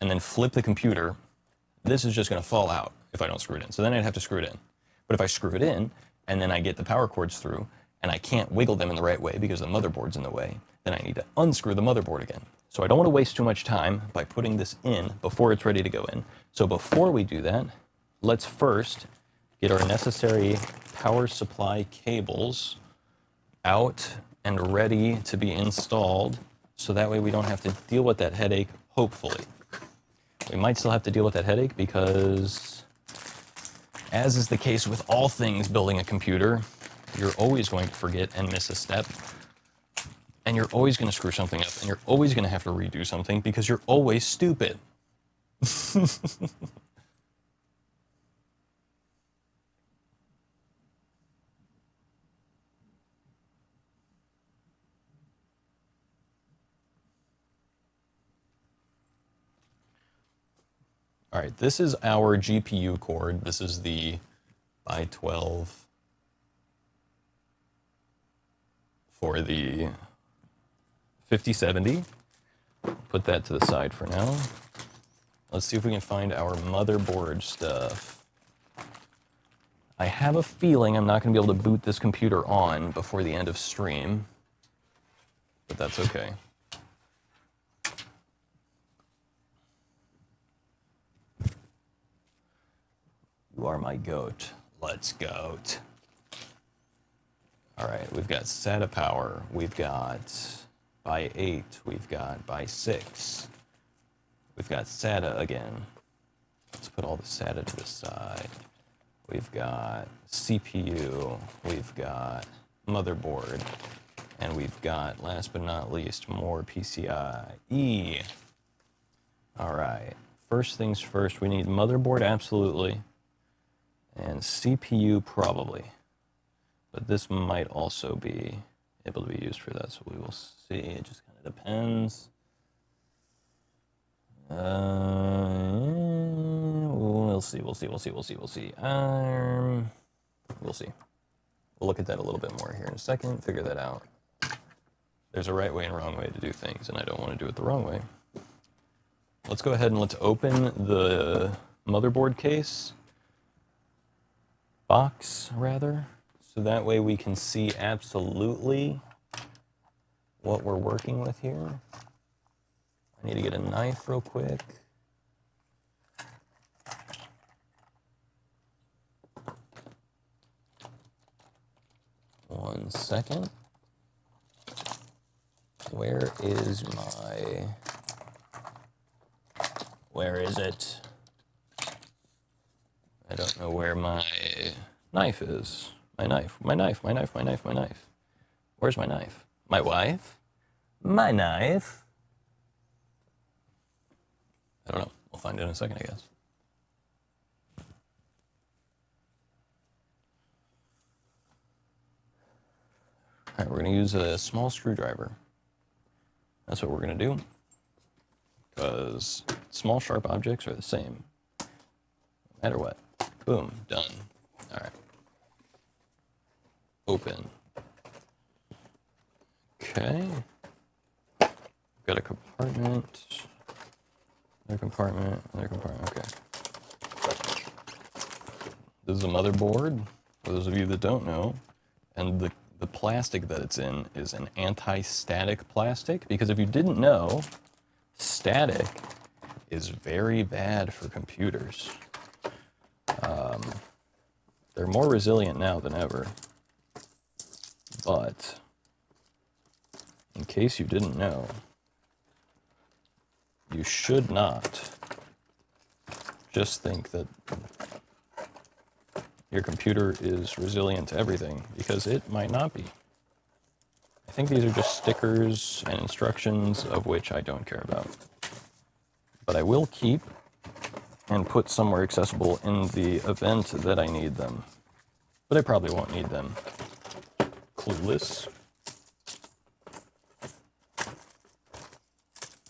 and then flip the computer, this is just going to fall out if I don't screw it in. So then I'd have to screw it in. But if I screw it in and then I get the power cords through and I can't wiggle them in the right way because the motherboard's in the way, then I need to unscrew the motherboard again. So I don't want to waste too much time by putting this in before it's ready to go in. So before we do that, let's first get our necessary power supply cables out and ready to be installed, so that way we don't have to deal with that headache, hopefully. We might still have to deal with that headache because, as is the case with all things building a computer, you're always going to forget and miss a step. And and you're always going to screw something up, and you're always going to have to redo something because you're always stupid. All right, this is our GPU cord. This is the by 12 for the 5070. Put that to the side for now. Let's see if we can find our motherboard stuff. I have a feeling I'm not going to be able to boot this computer on before the end of stream, but that's okay. You are my goat. Let's goat. All right, we've got SATA power. We've got by 8. We've got by 6. We've got SATA again. Let's put all the SATA to the side. We've got CPU. We've got motherboard. And we've got, last but not least, more PCIe. All right, first things first, we need motherboard absolutely. And CPU probably, but this might also be able to be used for that, so we will see. It just kind of depends. We'll see. We'll see. We'll look at that a little bit more here in a second, figure that out. There's a right way and wrong way to do things, and I don't want to do it the wrong way. Let's go ahead and let's open the motherboard case. Box, rather, so that way we can see absolutely what we're working with here. I need to get a knife real quick. One second. Where is it? I don't know where my knife is. My knife. Where's my knife? My wife? My knife? I don't know. We'll find it in a second, I guess. All right, we're going to use a small screwdriver. That's what we're going to do. Because small, sharp objects are the same. No matter what. Boom, done. All right. Open. Okay. Got a compartment. Another compartment. Okay. This is a motherboard, for those of you that don't know. And the plastic that it's in is an anti-static plastic, because if you didn't know, static is very bad for computers. They're more resilient now than ever, but in case you didn't know, you should not just think that your computer is resilient to everything, because it might not be. I think these are just stickers and instructions, of which I don't care about. But I will keep and put somewhere accessible in the event that I need them. But I probably won't need them. Clueless.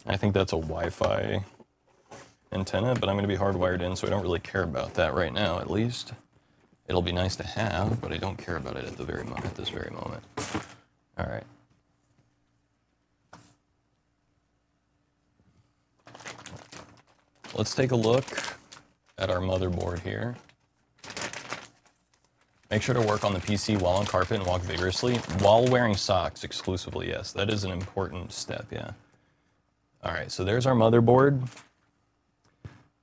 I think that's a Wi-Fi antenna, but I'm going to be hardwired in, so I don't really care about that right now, at least. It'll be nice to have, but I don't care about it at this very moment. All right. Let's take a look at our motherboard here. Make sure to work on the PC while on carpet and walk vigorously while wearing socks exclusively. Yes, that is an important step, yeah. All right, so there's our motherboard.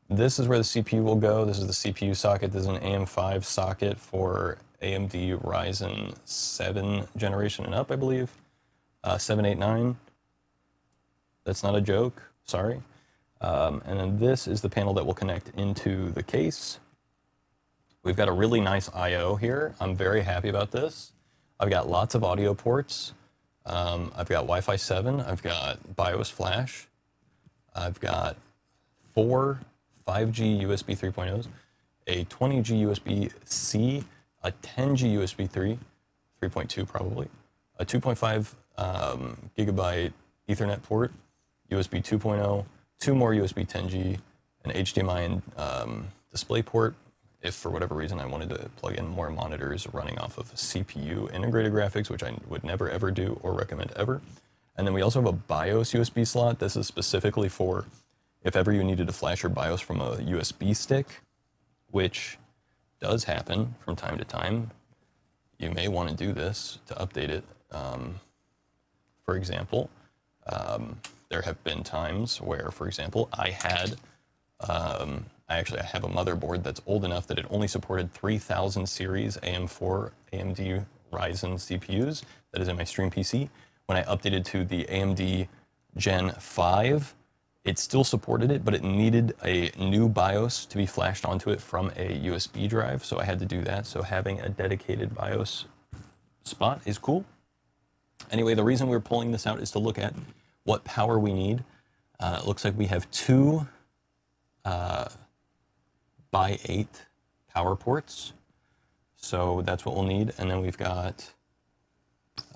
This is where the CPU will go. This is the CPU socket. This is an AM5 socket for AMD Ryzen 7 generation and up, I believe. 789. That's not a joke, sorry. And then this is the panel that will connect into the case. We've got a really nice I/O here. I'm very happy about this. I've got lots of audio ports. I've got Wi-Fi 7. I've got BIOS Flash. I've got 4 5G USB 3.0s, a 20G USB-C, a 10G USB 3.2 probably, a 2.5 gigabyte Ethernet port, USB 2.0, 2 more USB 10G, an HDMI and display port, if for whatever reason I wanted to plug in more monitors running off of CPU integrated graphics, which I would never ever do or recommend ever. And then we also have a BIOS USB slot. This is specifically for if ever you needed to flash your BIOS from a USB stick, which does happen from time to time. You may want to do this to update it. For example, there have been times where, for example, I have a motherboard that's old enough that it only supported 3000 series AM4 AMD Ryzen CPUs that is in my stream PC. When I updated to the AMD Gen 5, it still supported it, but it needed a new BIOS to be flashed onto it from a USB drive, so I had to do that. So having a dedicated BIOS spot is cool. Anyway, the reason we're pulling this out is to look at what power we need. It looks like we have 2 by 8 power ports. So that's what we'll need. And then we've got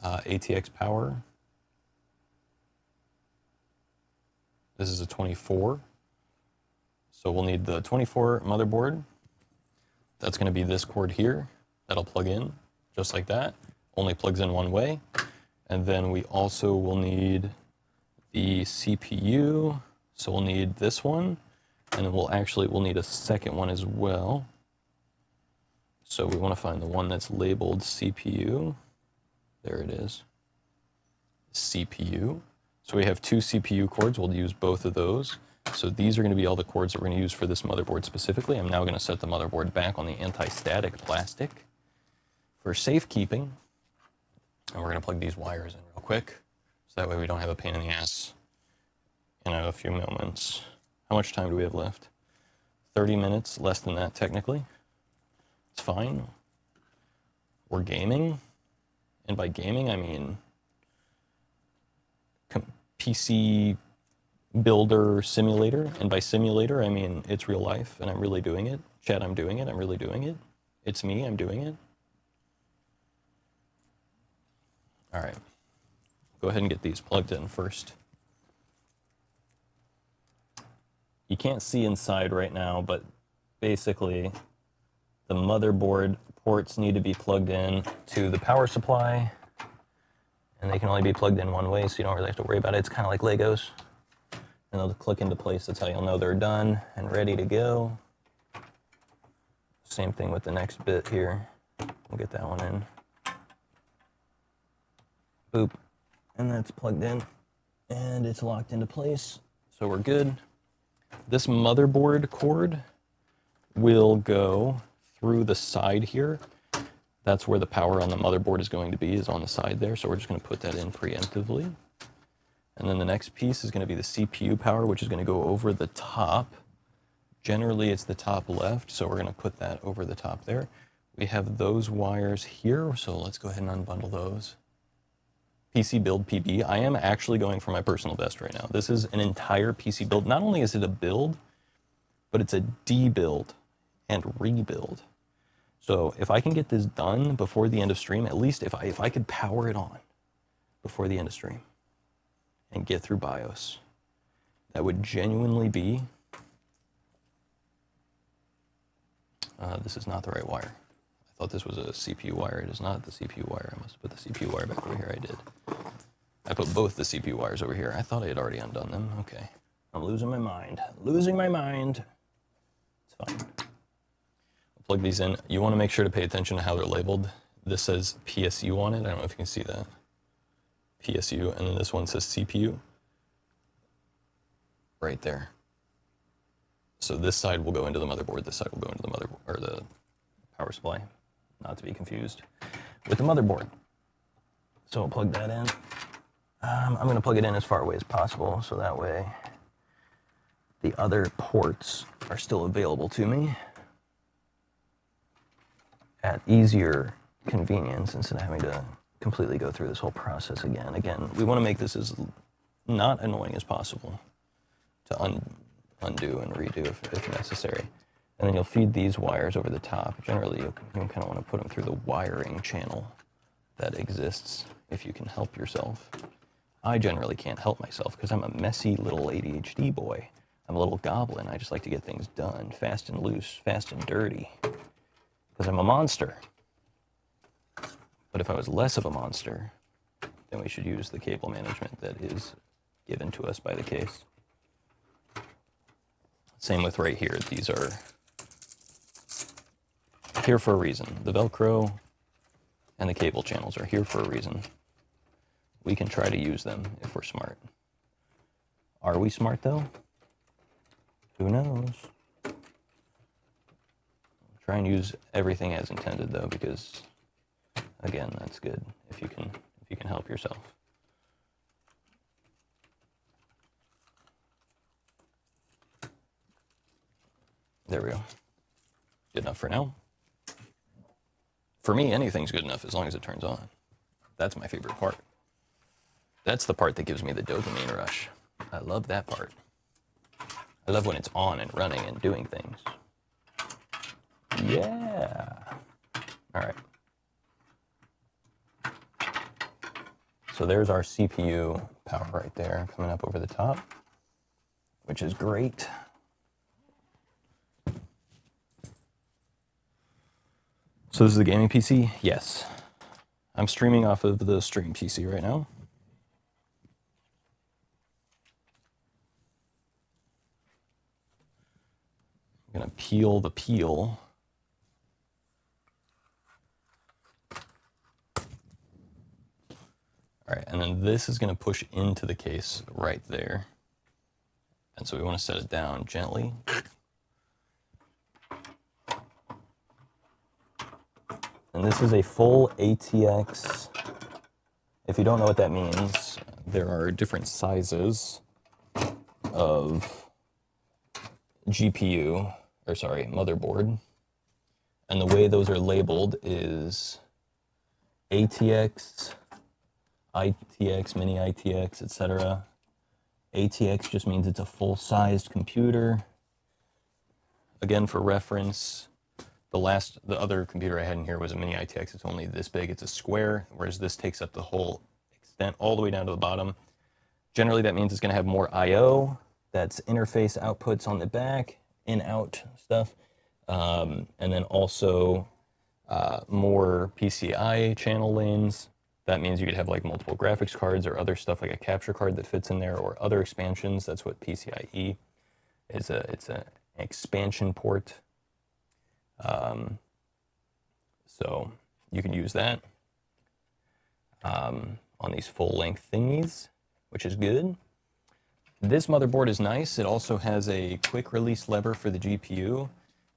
ATX power. This is a 24. So we'll need the 24 motherboard. That's going to be this cord here. That'll plug in just like that. Only plugs in one way. And then we also will need the CPU. So we'll need this one. And then we'll need a second one as well. So we want to find the one that's labeled CPU. There it is. CPU. So we have 2 CPU cords. We'll use both of those. So these are going to be all the cords that we're going to use for this motherboard specifically. I'm now going to set the motherboard back on the anti-static plastic for safekeeping. And we're going to plug these wires in real quick, so that way we don't have a pain in the ass in a few moments. How much time do we have left? 30 minutes, less than that technically. It's fine. We're gaming, and by gaming I mean PC builder simulator, and by simulator I mean it's real life and I'm really doing it. Chat, I'm doing it, I'm really doing it. It's me, I'm doing it. All right, go ahead and get these plugged in first. You can't see inside right now, but basically the motherboard ports need to be plugged in to the power supply, and they can only be plugged in one way, so you don't really have to worry about it. It's kind of like Legos, and they'll click into place. That's how you'll know they're done and ready to go. Same thing with the next bit here. We'll get that one in. Boop, and that's plugged in, and it's locked into place, so we're good. This motherboard cord will go through the side here. That's where the power on the motherboard is going to be, is on the side there. So we're just going to put that in preemptively. And then the next piece is going to be the CPU power, which is going to go over the top. Generally, it's the top left, so we're going to put that over the top there. We have those wires here, so let's go ahead and unbundle those. PC build PB. I am actually going for my personal best right now. This is an entire PC build. Not only is it a build, but it's a debuild and rebuild. So if I can get this done before the end of stream, at least if I could power it on before the end of stream and get through BIOS, that would genuinely be, this is not the right wire. I thought this was a CPU wire. It is not the CPU wire. I must have put the CPU wire back over here. I did. I put both the CPU wires over here. I thought I had already undone them. Okay. I'm losing my mind. Losing my mind. It's fine. I'll plug these in. You want to make sure to pay attention to how they're labeled. This says PSU on it. I don't know if you can see that. PSU. And then this one says CPU. Right there. So this side will go into the motherboard. This side will go into the motherboard, or the power supply. Not to be confused with the motherboard. So I'll plug that in. I'm going to plug it in as far away as possible, so that way the other ports are still available to me at easier convenience instead of having to completely go through this whole process again. Again, we want to make this as not annoying as possible to undo and redo if necessary. And then you'll feed these wires over the top. Generally, you kind of want to put them through the wiring channel that exists if you can help yourself. I generally can't help myself because I'm a messy little ADHD boy. I'm a little goblin. I just like to get things done fast and loose, fast and dirty, because I'm a monster. But if I was less of a monster, then we should use the cable management that is given to us by the case. Same with right here. These are here for a reason. The Velcro and the cable channels are here for a reason. We can try to use them if we're smart. Are we smart though? Who knows? Try and use everything as intended though, because again, that's good if you can help yourself. There we go. Good enough for now. For me, anything's good enough as long as it turns on. That's my favorite part. That's the part that gives me the dopamine rush. I love that part. I love when it's on and running and doing things. Yeah. All right. So there's our CPU power right there coming up over the top, which is great. So this is the gaming PC? Yes. I'm streaming off of the stream PC right now. I'm gonna peel the peel. All right, and then this is gonna push into the case right there. And so we wanna set it down gently. And this is a full ATX. If you don't know what that means, there are different sizes of motherboard. And the way those are labeled is ATX, ITX, mini ITX, etc. ATX just means it's a full-sized computer. Again, for reference, the other computer I had in here was a mini ITX. It's only this big. It's a square, whereas this takes up the whole extent all the way down to the bottom. Generally, that means it's going to have more I/O. That's interface outputs on the back, in-out stuff. And then also more PCI channel lanes. That means you could have like multiple graphics cards or other stuff like a capture card that fits in there or other expansions. That's what PCIe is. It's an expansion port. So you can use that on these full-length thingies, which is good. This motherboard is nice. It also has a quick release lever for the GPU.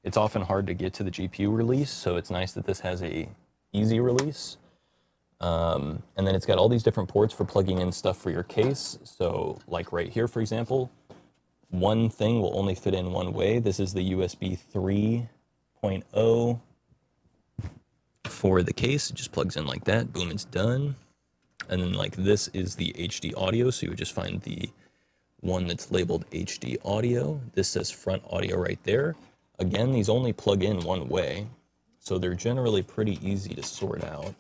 It's often hard to get to the GPU release, so it's nice that this has a easy release. And then it's got all these different ports for plugging in stuff for your case. So like right here, for example, one thing will only fit in one way. This is the USB 3.0 for the case. It just plugs in like that. Boom, it's done. And then like this is the HD audio. So you would just find the one that's labeled HD audio. This says front audio right there. Again, these only plug in one way. So they're generally pretty easy to sort out.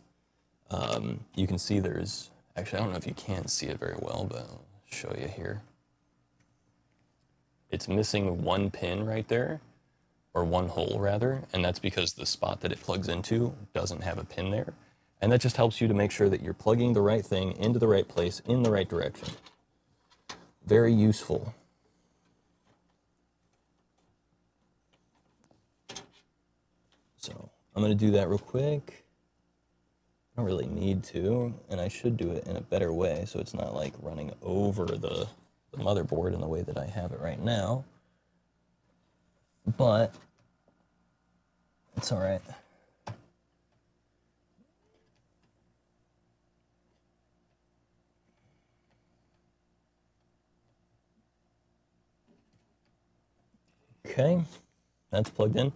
You can see there's, actually, I don't know if you can see it very well, but I'll show you here. It's missing one pin right there, or one hole rather, and that's because the spot that it plugs into doesn't have a pin there. And that just helps you to make sure that you're plugging the right thing into the right place in the right direction. Very useful. So I'm gonna do that real quick. I don't really need to, and I should do it in a better way so it's not like running over the motherboard in the way that I have it right now. But it's all right. Okay, that's plugged in.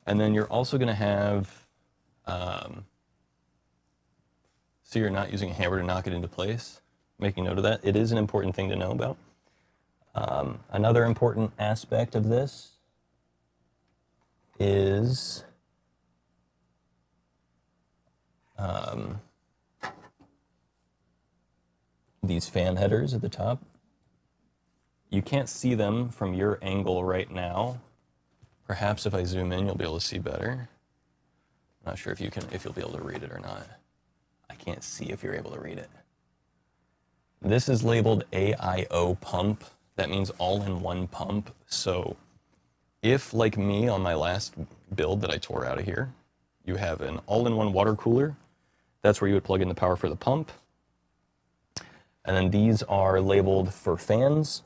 And then you're also gonna have so you're not using a hammer to knock it into place. Making note of that. It is an important thing to know about. Another important aspect of this is these fan headers at the top. You can't see them from your angle right now. Perhaps if I zoom in, you'll be able to see better. I'm not sure if you'll be able to read it or not. I can't see if you're able to read it. This is labeled AIO pump. That means all-in-one pump. So if, like me on my last build that I tore out of here, you have an all-in-one water cooler, that's where you would plug in the power for the pump. And then these are labeled for fans.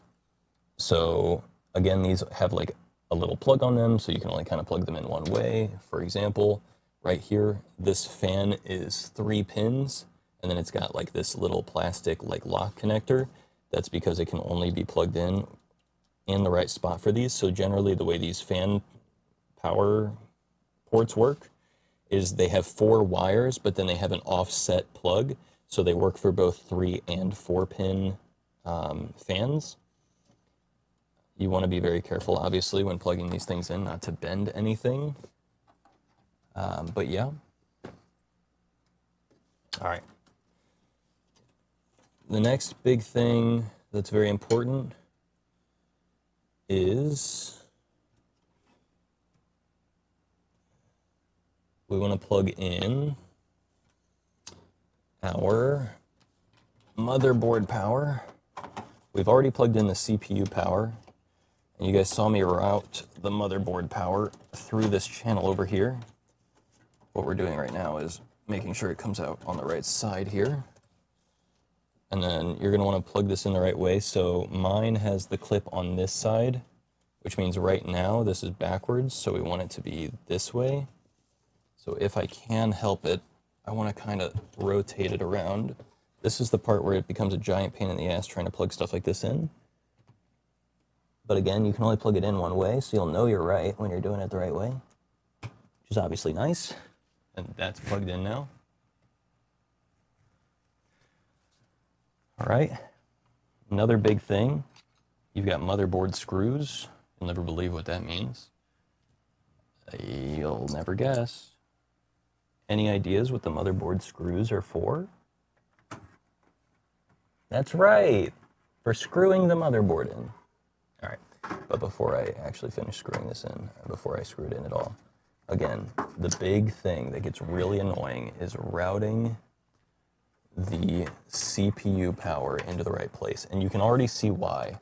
So again, these have like a little plug on them, so you can only kind of plug them in one way. For example, right here, this fan is 3 pins, and then it's got like this little plastic like lock connector. That's because it can only be plugged in the right spot for these. So generally the way these fan power ports work is they have 4 wires, but then they have an offset plug. So they work for both 3 and 4 pin fans. You want to be very careful, obviously, when plugging these things in, not to bend anything. But yeah. All right. The next big thing that's very important is we want to plug in our motherboard power. We've already plugged in the CPU power, and you guys saw me route the motherboard power through this channel over here. What we're doing right now is making sure it comes out on the right side here. And then you're going to want to plug this in the right way. So mine has the clip on this side, which means right now this is backwards, so we want it to be this way. So if I can help it, I want to kind of rotate it around. This is the part where it becomes a giant pain in the ass trying to plug stuff like this in. But again, you can only plug it in one way, so you'll know you're right when you're doing it the right way, which is obviously nice. And that's plugged in now. All right, another big thing, you've got motherboard screws. You'll never believe what that means. You'll never guess. Any ideas what the motherboard screws are for? That's right, for screwing the motherboard in. All right, but before I actually finish screwing this in, before I screw it in at all, again, the big thing that gets really annoying is routing the CPU power into the right place. And you can already see why.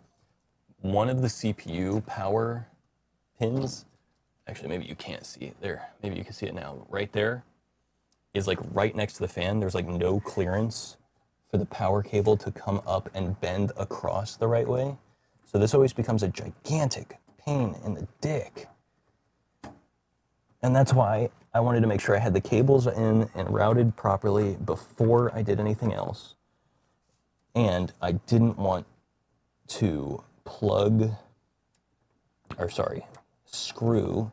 One of the CPU power pins, actually maybe you can't see it there, maybe you can see it now, right there is like right next to the fan. There's like no clearance for the power cable to come up and bend across the right way. So this always becomes a gigantic pain in the dick. And that's why I wanted to make sure I had the cables in and routed properly before I did anything else. And I didn't want to screw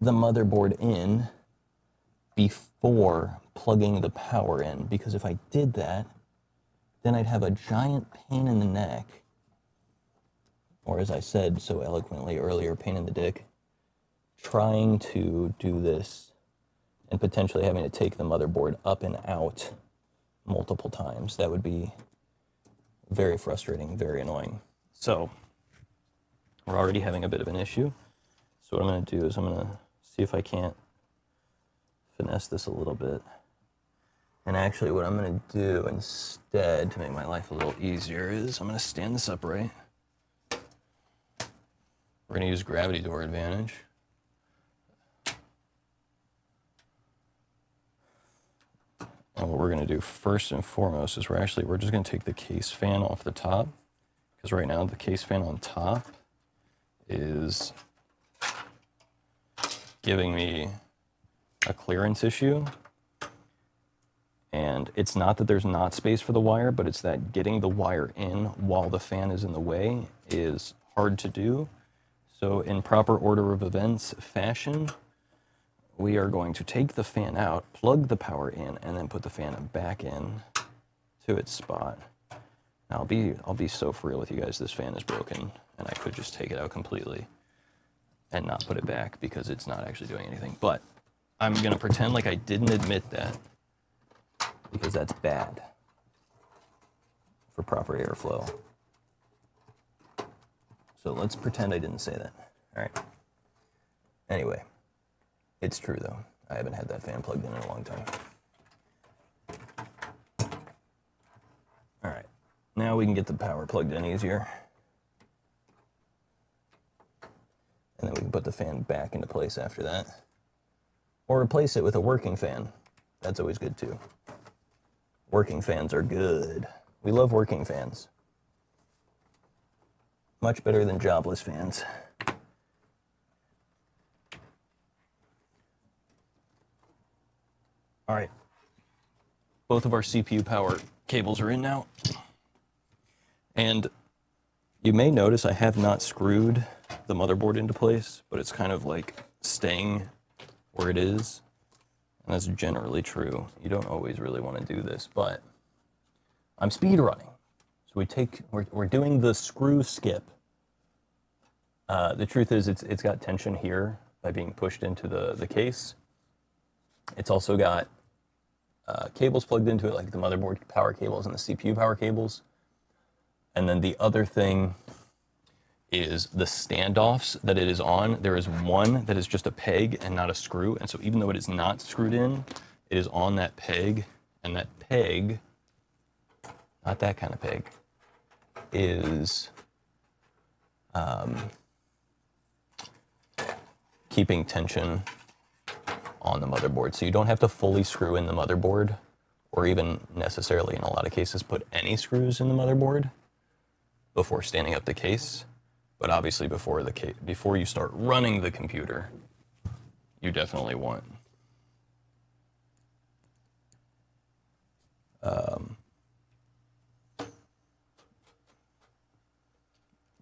the motherboard in before plugging the power in, because if I did that, then I'd have a giant pain in the neck, or as I said so eloquently earlier, pain in the dick, trying to do this and potentially having to take the motherboard up and out multiple times. That would be very frustrating, very annoying. So we're already having a bit of an issue. So what I'm going to do is I'm going to see if I can't finesse this a little bit. And actually what I'm going to do instead to make my life a little easier is I'm going to stand this upright. We're going to use gravity to our advantage. And what we're going to do first and foremost is we're just going to take the case fan off the top, because right now the case fan on top is giving me a clearance issue. And it's not that there's not space for the wire, but it's that getting the wire in while the fan is in the way is hard to do. So in proper order of events fashion, we are going to take the fan out, plug the power in, and then put the fan back in to its spot. Now I'll be so for real with you guys. This fan is broken, and I could just take it out completely and not put it back because it's not actually doing anything. But I'm gonna pretend like I didn't admit that because that's bad for proper airflow. So let's pretend I didn't say that. All right. Anyway, it's true though. I haven't had that fan plugged in a long time. All right. Now we can get the power plugged in easier. And then we can put the fan back into place after that. Or replace it with a working fan. That's always good too. Working fans are good. We love working fans. Much better than jobless fans. All right. Both of our CPU power cables are in now. And you may notice I have not screwed the motherboard into place, but it's kind of like staying where it is. And that's generally true. You don't always really want to do this, but I'm speed running. So we're doing the screw skip. The truth is it's got tension here by being pushed into the case. It's also got cables plugged into it, like the motherboard power cables and the CPU power cables. And then the other thing is the standoffs that it is on. There is one that is just a peg and not a screw. And so even though it is not screwed in, it is on that peg. And that peg, not that kind of peg, is keeping tension on the motherboard. So you don't have to fully screw in the motherboard, or even necessarily in a lot of cases put any screws in the motherboard before standing up the case. But obviously before you start running the computer, you definitely want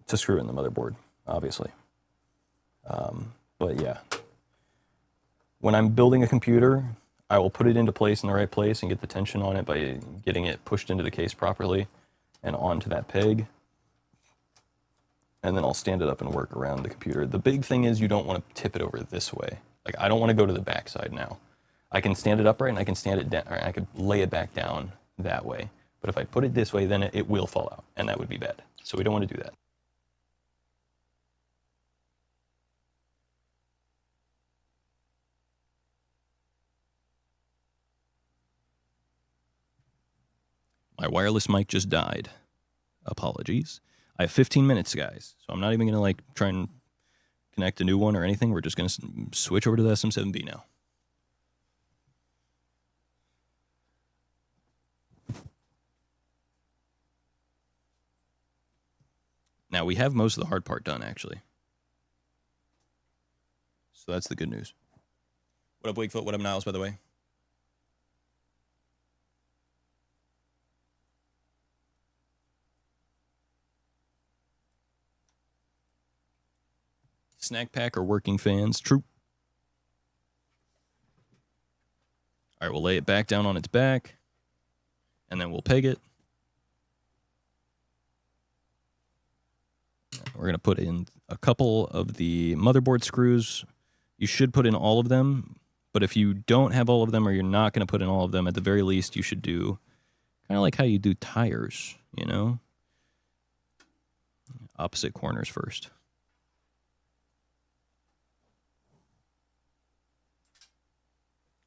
to screw in the motherboard, obviously. But yeah, when I'm building a computer, I will put it into place in the right place and get the tension on it by getting it pushed into the case properly and onto that peg. And then I'll stand it up and work around the computer. The big thing is you don't want to tip it over this way. Like, I don't want to go to the back side now. I can stand it upright and I can stand it down, or I could lay it back down that way. But if I put it this way, then it will fall out, and that would be bad. So we don't want to do that. My wireless mic just died. Apologies. I have 15 minutes, guys, so I'm not even going to try and connect a new one or anything. We're just going to switch over to the SM7B now. Now, we have most of the hard part done, actually. So that's the good news. What up, Wakefoot? What up, Niles, by the way? Snack pack or working fans? True. All right, we'll lay it back down on its back, and then we'll peg it. We're going to put in a couple of the motherboard screws. You should put in all of them, but if you don't have all of them or you're not going to put in all of them, at the very least, you should do kind of like how you do tires, you know? Opposite corners first.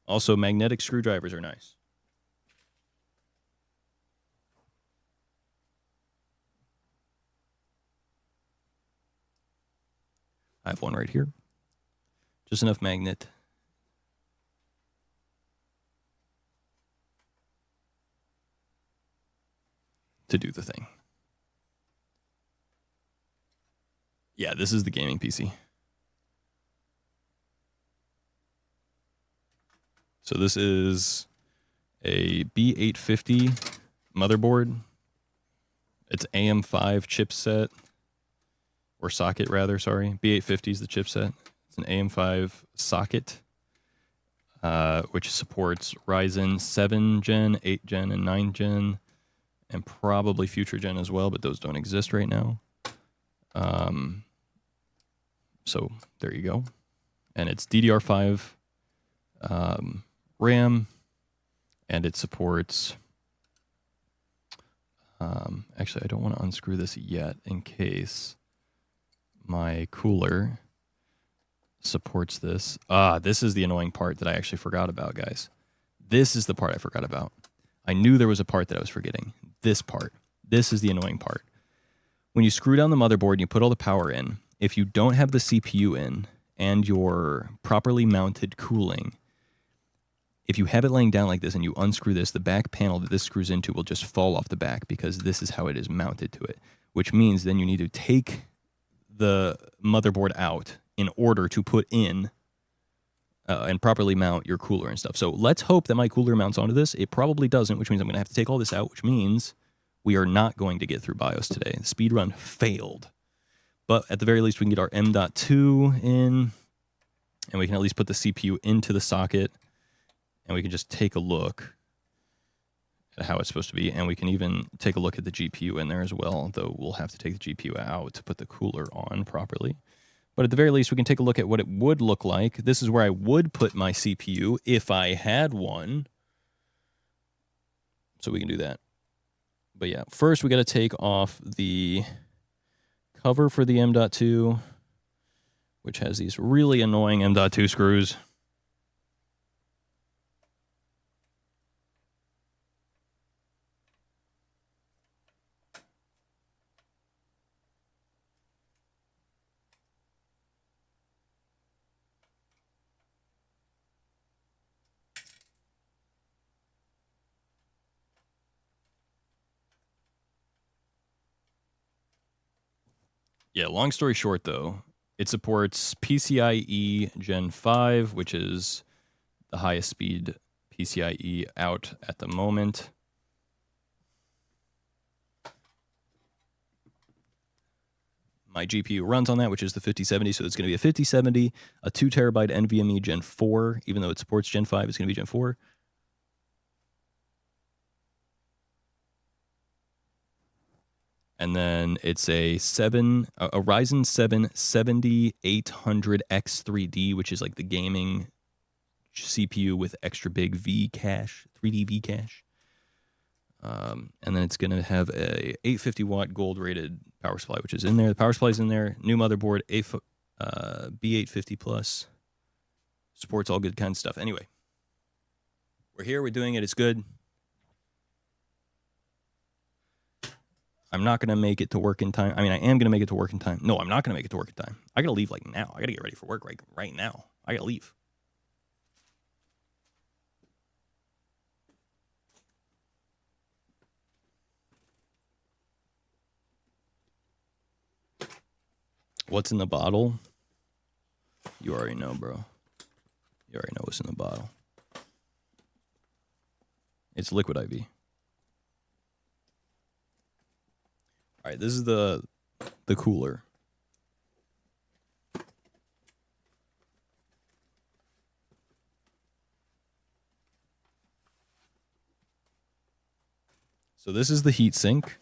Also, magnetic screwdrivers are nice. I have one right here. Just enough magnet to do the thing. Yeah, this is the gaming PC. So this is a B850 motherboard. It's AM5 chipset, or socket rather, sorry. B850 is the chipset. It's an AM5 socket. which supports Ryzen 7 Gen, 8 Gen, and 9 Gen, and probably future Gen as well, but those don't exist right now. So there you go. And it's DDR5 RAM, and it supports... actually, I don't want to unscrew this yet in case my cooler supports this. This is the annoying part that I actually forgot about, guys. This is the part I forgot about. I knew there was a part that I was forgetting. This part. This is the annoying part. When you screw down the motherboard and you put all the power in, if you don't have the CPU in and your properly mounted cooling, if you have it laying down like this and you unscrew this, the back panel that this screws into will just fall off the back because this is how it is mounted to it, which means then you need to take the motherboard out in order to put in and properly mount your cooler and stuff. So let's hope that my cooler mounts onto this. It probably doesn't, which means I'm going to have to take all this out, which means we are not going to get through BIOS today. The speedrun failed. But at the very least, we can get our M.2 in, and we can at least put the CPU into the socket, and we can just take a look at how it's supposed to be, and we can even take a look at the GPU in there as well, though we'll have to take the GPU out to put the cooler on properly. But at the very least, we can take a look at what it would look like. This is where I would put my CPU if I had one. So we can do that. But yeah, first we got to take off the cover for the M.2, which has these really annoying M.2 screws. Yeah, long story short, though, it supports PCIe Gen 5, which is the highest speed PCIe out at the moment. My GPU runs on that, which is the 5070, so it's going to be a 5070, a 2 terabyte NVMe Gen 4, even though it supports Gen 5, it's going to be Gen 4. And then it's a Ryzen 7 7800X3D, which is like the gaming CPU with extra big V cache, 3D V cache. And then it's going to have a 850 watt gold rated power supply, which is in there. The power supply is in there. New motherboard, B850 plus. Supports all good kinds of stuff. Anyway, we're here. We're doing it. It's good. I'm not going to make it to work in time. I mean, I am going to make it to work in time. No, I'm not going to make it to work in time. I got to leave like now. I got to get ready for work right now. I got to leave. What's in the bottle? You already know, bro. You already know what's in the bottle. It's liquid IV. All right, this is the cooler. So this is the heat sink.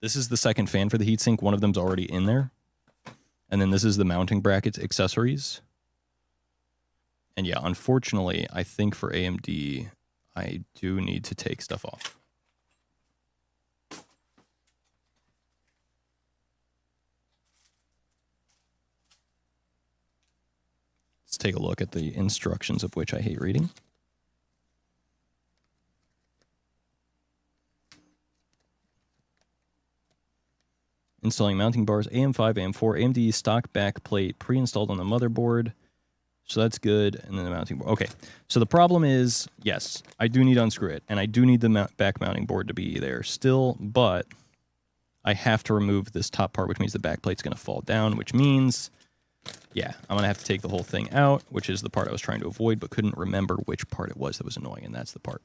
This is the second fan for the heatsink. One of them's already in there. And then this is the mounting brackets accessories. And yeah, unfortunately, I think for AMD, I do need to take stuff off. Let's take a look at the instructions, of which I hate reading. Installing mounting bars, AM5, AM4, AMD stock back plate pre-installed on the motherboard. So that's good. And then the mounting board. Okay. So the problem is, yes, I do need to unscrew it. And I do need the back mounting board to be there still. But I have to remove this top part, which means the back plate's going to fall down, which means, yeah, I'm going to have to take the whole thing out, which is the part I was trying to avoid, but couldn't remember which part it was that was annoying. And that's the part.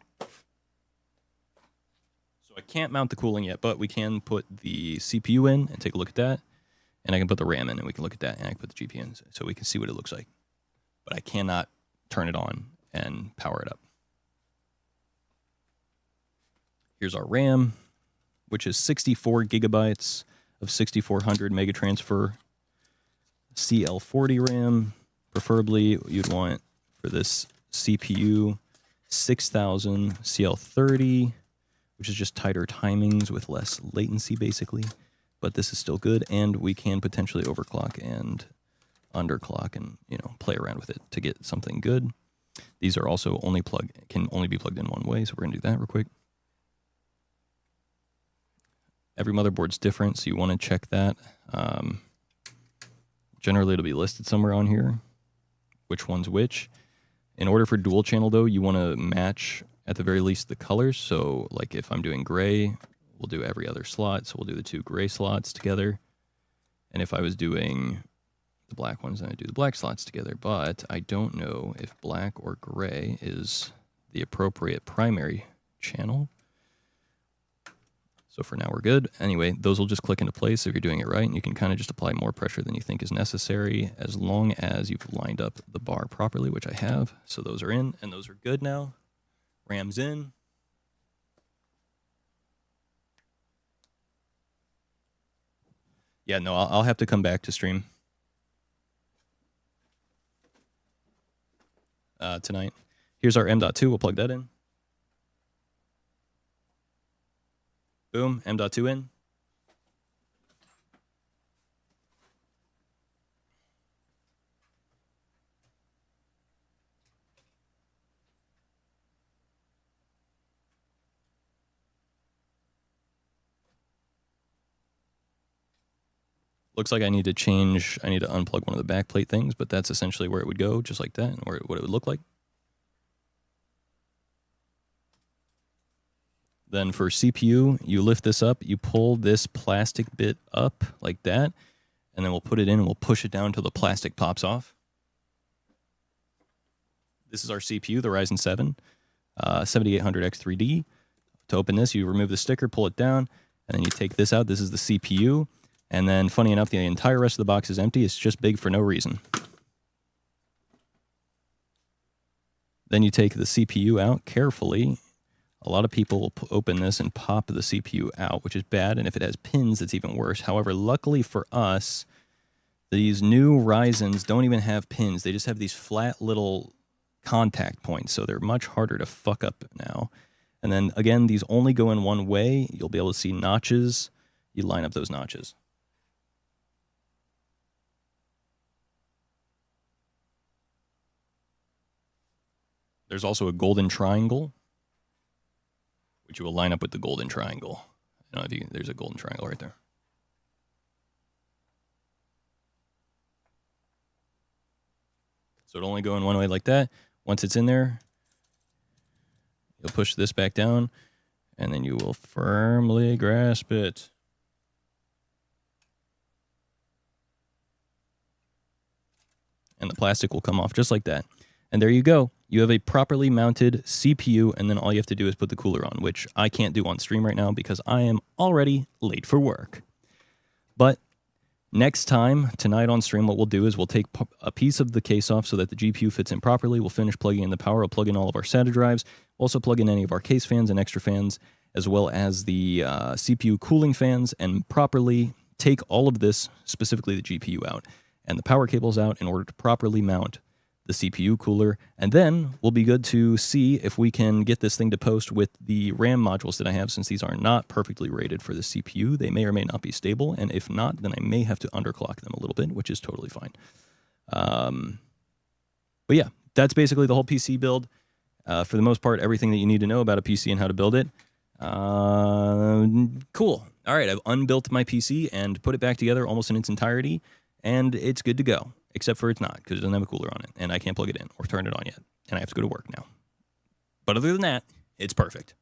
So I can't mount the cooling yet, but we can put the CPU in and take a look at that. And I can put the RAM in and we can look at that, and I can put the GPU in so we can see what it looks like. But I cannot turn it on and power it up. Here's our RAM, which is 64 gigabytes of 6400 mega transfer CL40 RAM. Preferably, you'd want for this CPU 6000 CL30, which is just tighter timings with less latency, basically. But this is still good, and we can potentially overclock and underclock and, you know, play around with it to get something good. These are also can only be plugged in one way, so we're gonna do that real quick. Every motherboard's different, so you want to check that. Generally, it'll be listed somewhere on here, which one's which. In order for dual channel, though, you want to match, at the very least, the colors. So, like, if I'm doing gray, we'll do every other slot, so we'll do the 2 gray slots together. And if I was doing the black ones, then I'd do the black slots together. But I don't know if black or gray is the appropriate primary channel. So for now, we're good. Anyway, those will just click into place if you're doing it right, and you can kind of just apply more pressure than you think is necessary as long as you've lined up the bar properly, which I have. So those are in, and those are good now. RAM's in. Yeah, no, I'll have to come back to stream tonight. Here's our M.2. We'll plug that in. Boom, M.2 in. Looks like I need to unplug one of the backplate things, but that's essentially where it would go, just like that, and what it would look like. Then for CPU, you lift this up, you pull this plastic bit up like that, and then we'll put it in and we'll push it down until the plastic pops off. This is our CPU, the Ryzen 7 7800X3D. To open this, you remove the sticker, pull it down, and then you take this out. This is the CPU. And then, funny enough, the entire rest of the box is empty. It's just big for no reason. Then you take the CPU out carefully. A lot of people will open this and pop the CPU out, which is bad. And if it has pins, it's even worse. However, luckily for us, these new Ryzens don't even have pins. They just have these flat little contact points. So they're much harder to fuck up now. And then, again, these only go in one way. You'll be able to see notches. You line up those notches. There's also a golden triangle, which you will line up with the golden triangle. I don't know if there's a golden triangle right there. So it'll only go in one way like that. Once it's in there, you'll push this back down, and then you will firmly grasp it. And the plastic will come off just like that. And there you go. You have a properly mounted CPU, and then all you have to do is put the cooler on, which I can't do on stream right now because I am already late for work. But next time, tonight on stream, what we'll do is we'll take a piece of the case off so that the GPU fits in properly. We'll finish plugging in the power. We'll plug in all of our SATA drives. We'll also plug in any of our case fans and extra fans, as well as the CPU cooling fans, and properly take all of this, specifically the GPU out, and the power cables out in order to properly mount the CPU cooler, and then we'll be good to see if we can get this thing to post with the RAM modules that I have, since these are not perfectly rated for the CPU. They may or may not be stable, and if not, then I may have to underclock them a little bit, which is totally fine. But yeah, that's basically the whole PC build. For the most part, everything that you need to know about a PC and how to build it. Cool. All right, I've unbuilt my PC and put it back together almost in its entirety, and it's good to go. Except for it's not, because it doesn't have a cooler on it, and I can't plug it in or turn it on yet, and I have to go to work now. But other than that, it's perfect.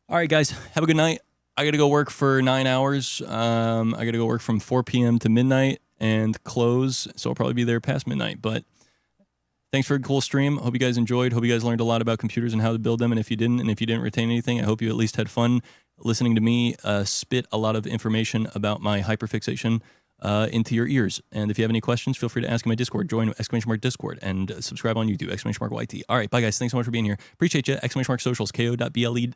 All right, guys, have a good night. I got to go work for 9 hours. I got to go work from 4 p.m. to midnight and close, so I'll probably be there past midnight. But thanks for a cool stream. Hope you guys enjoyed. Hope you guys learned a lot about computers and how to build them, and if you didn't retain anything, I hope you at least had fun listening to me spit a lot of information about my hyperfixation into your ears. And if you have any questions, feel free to ask in my Discord. Join !Discord and subscribe on YouTube, !YT. All right, bye guys. Thanks so much for being here. Appreciate you. !Socials, ko.ble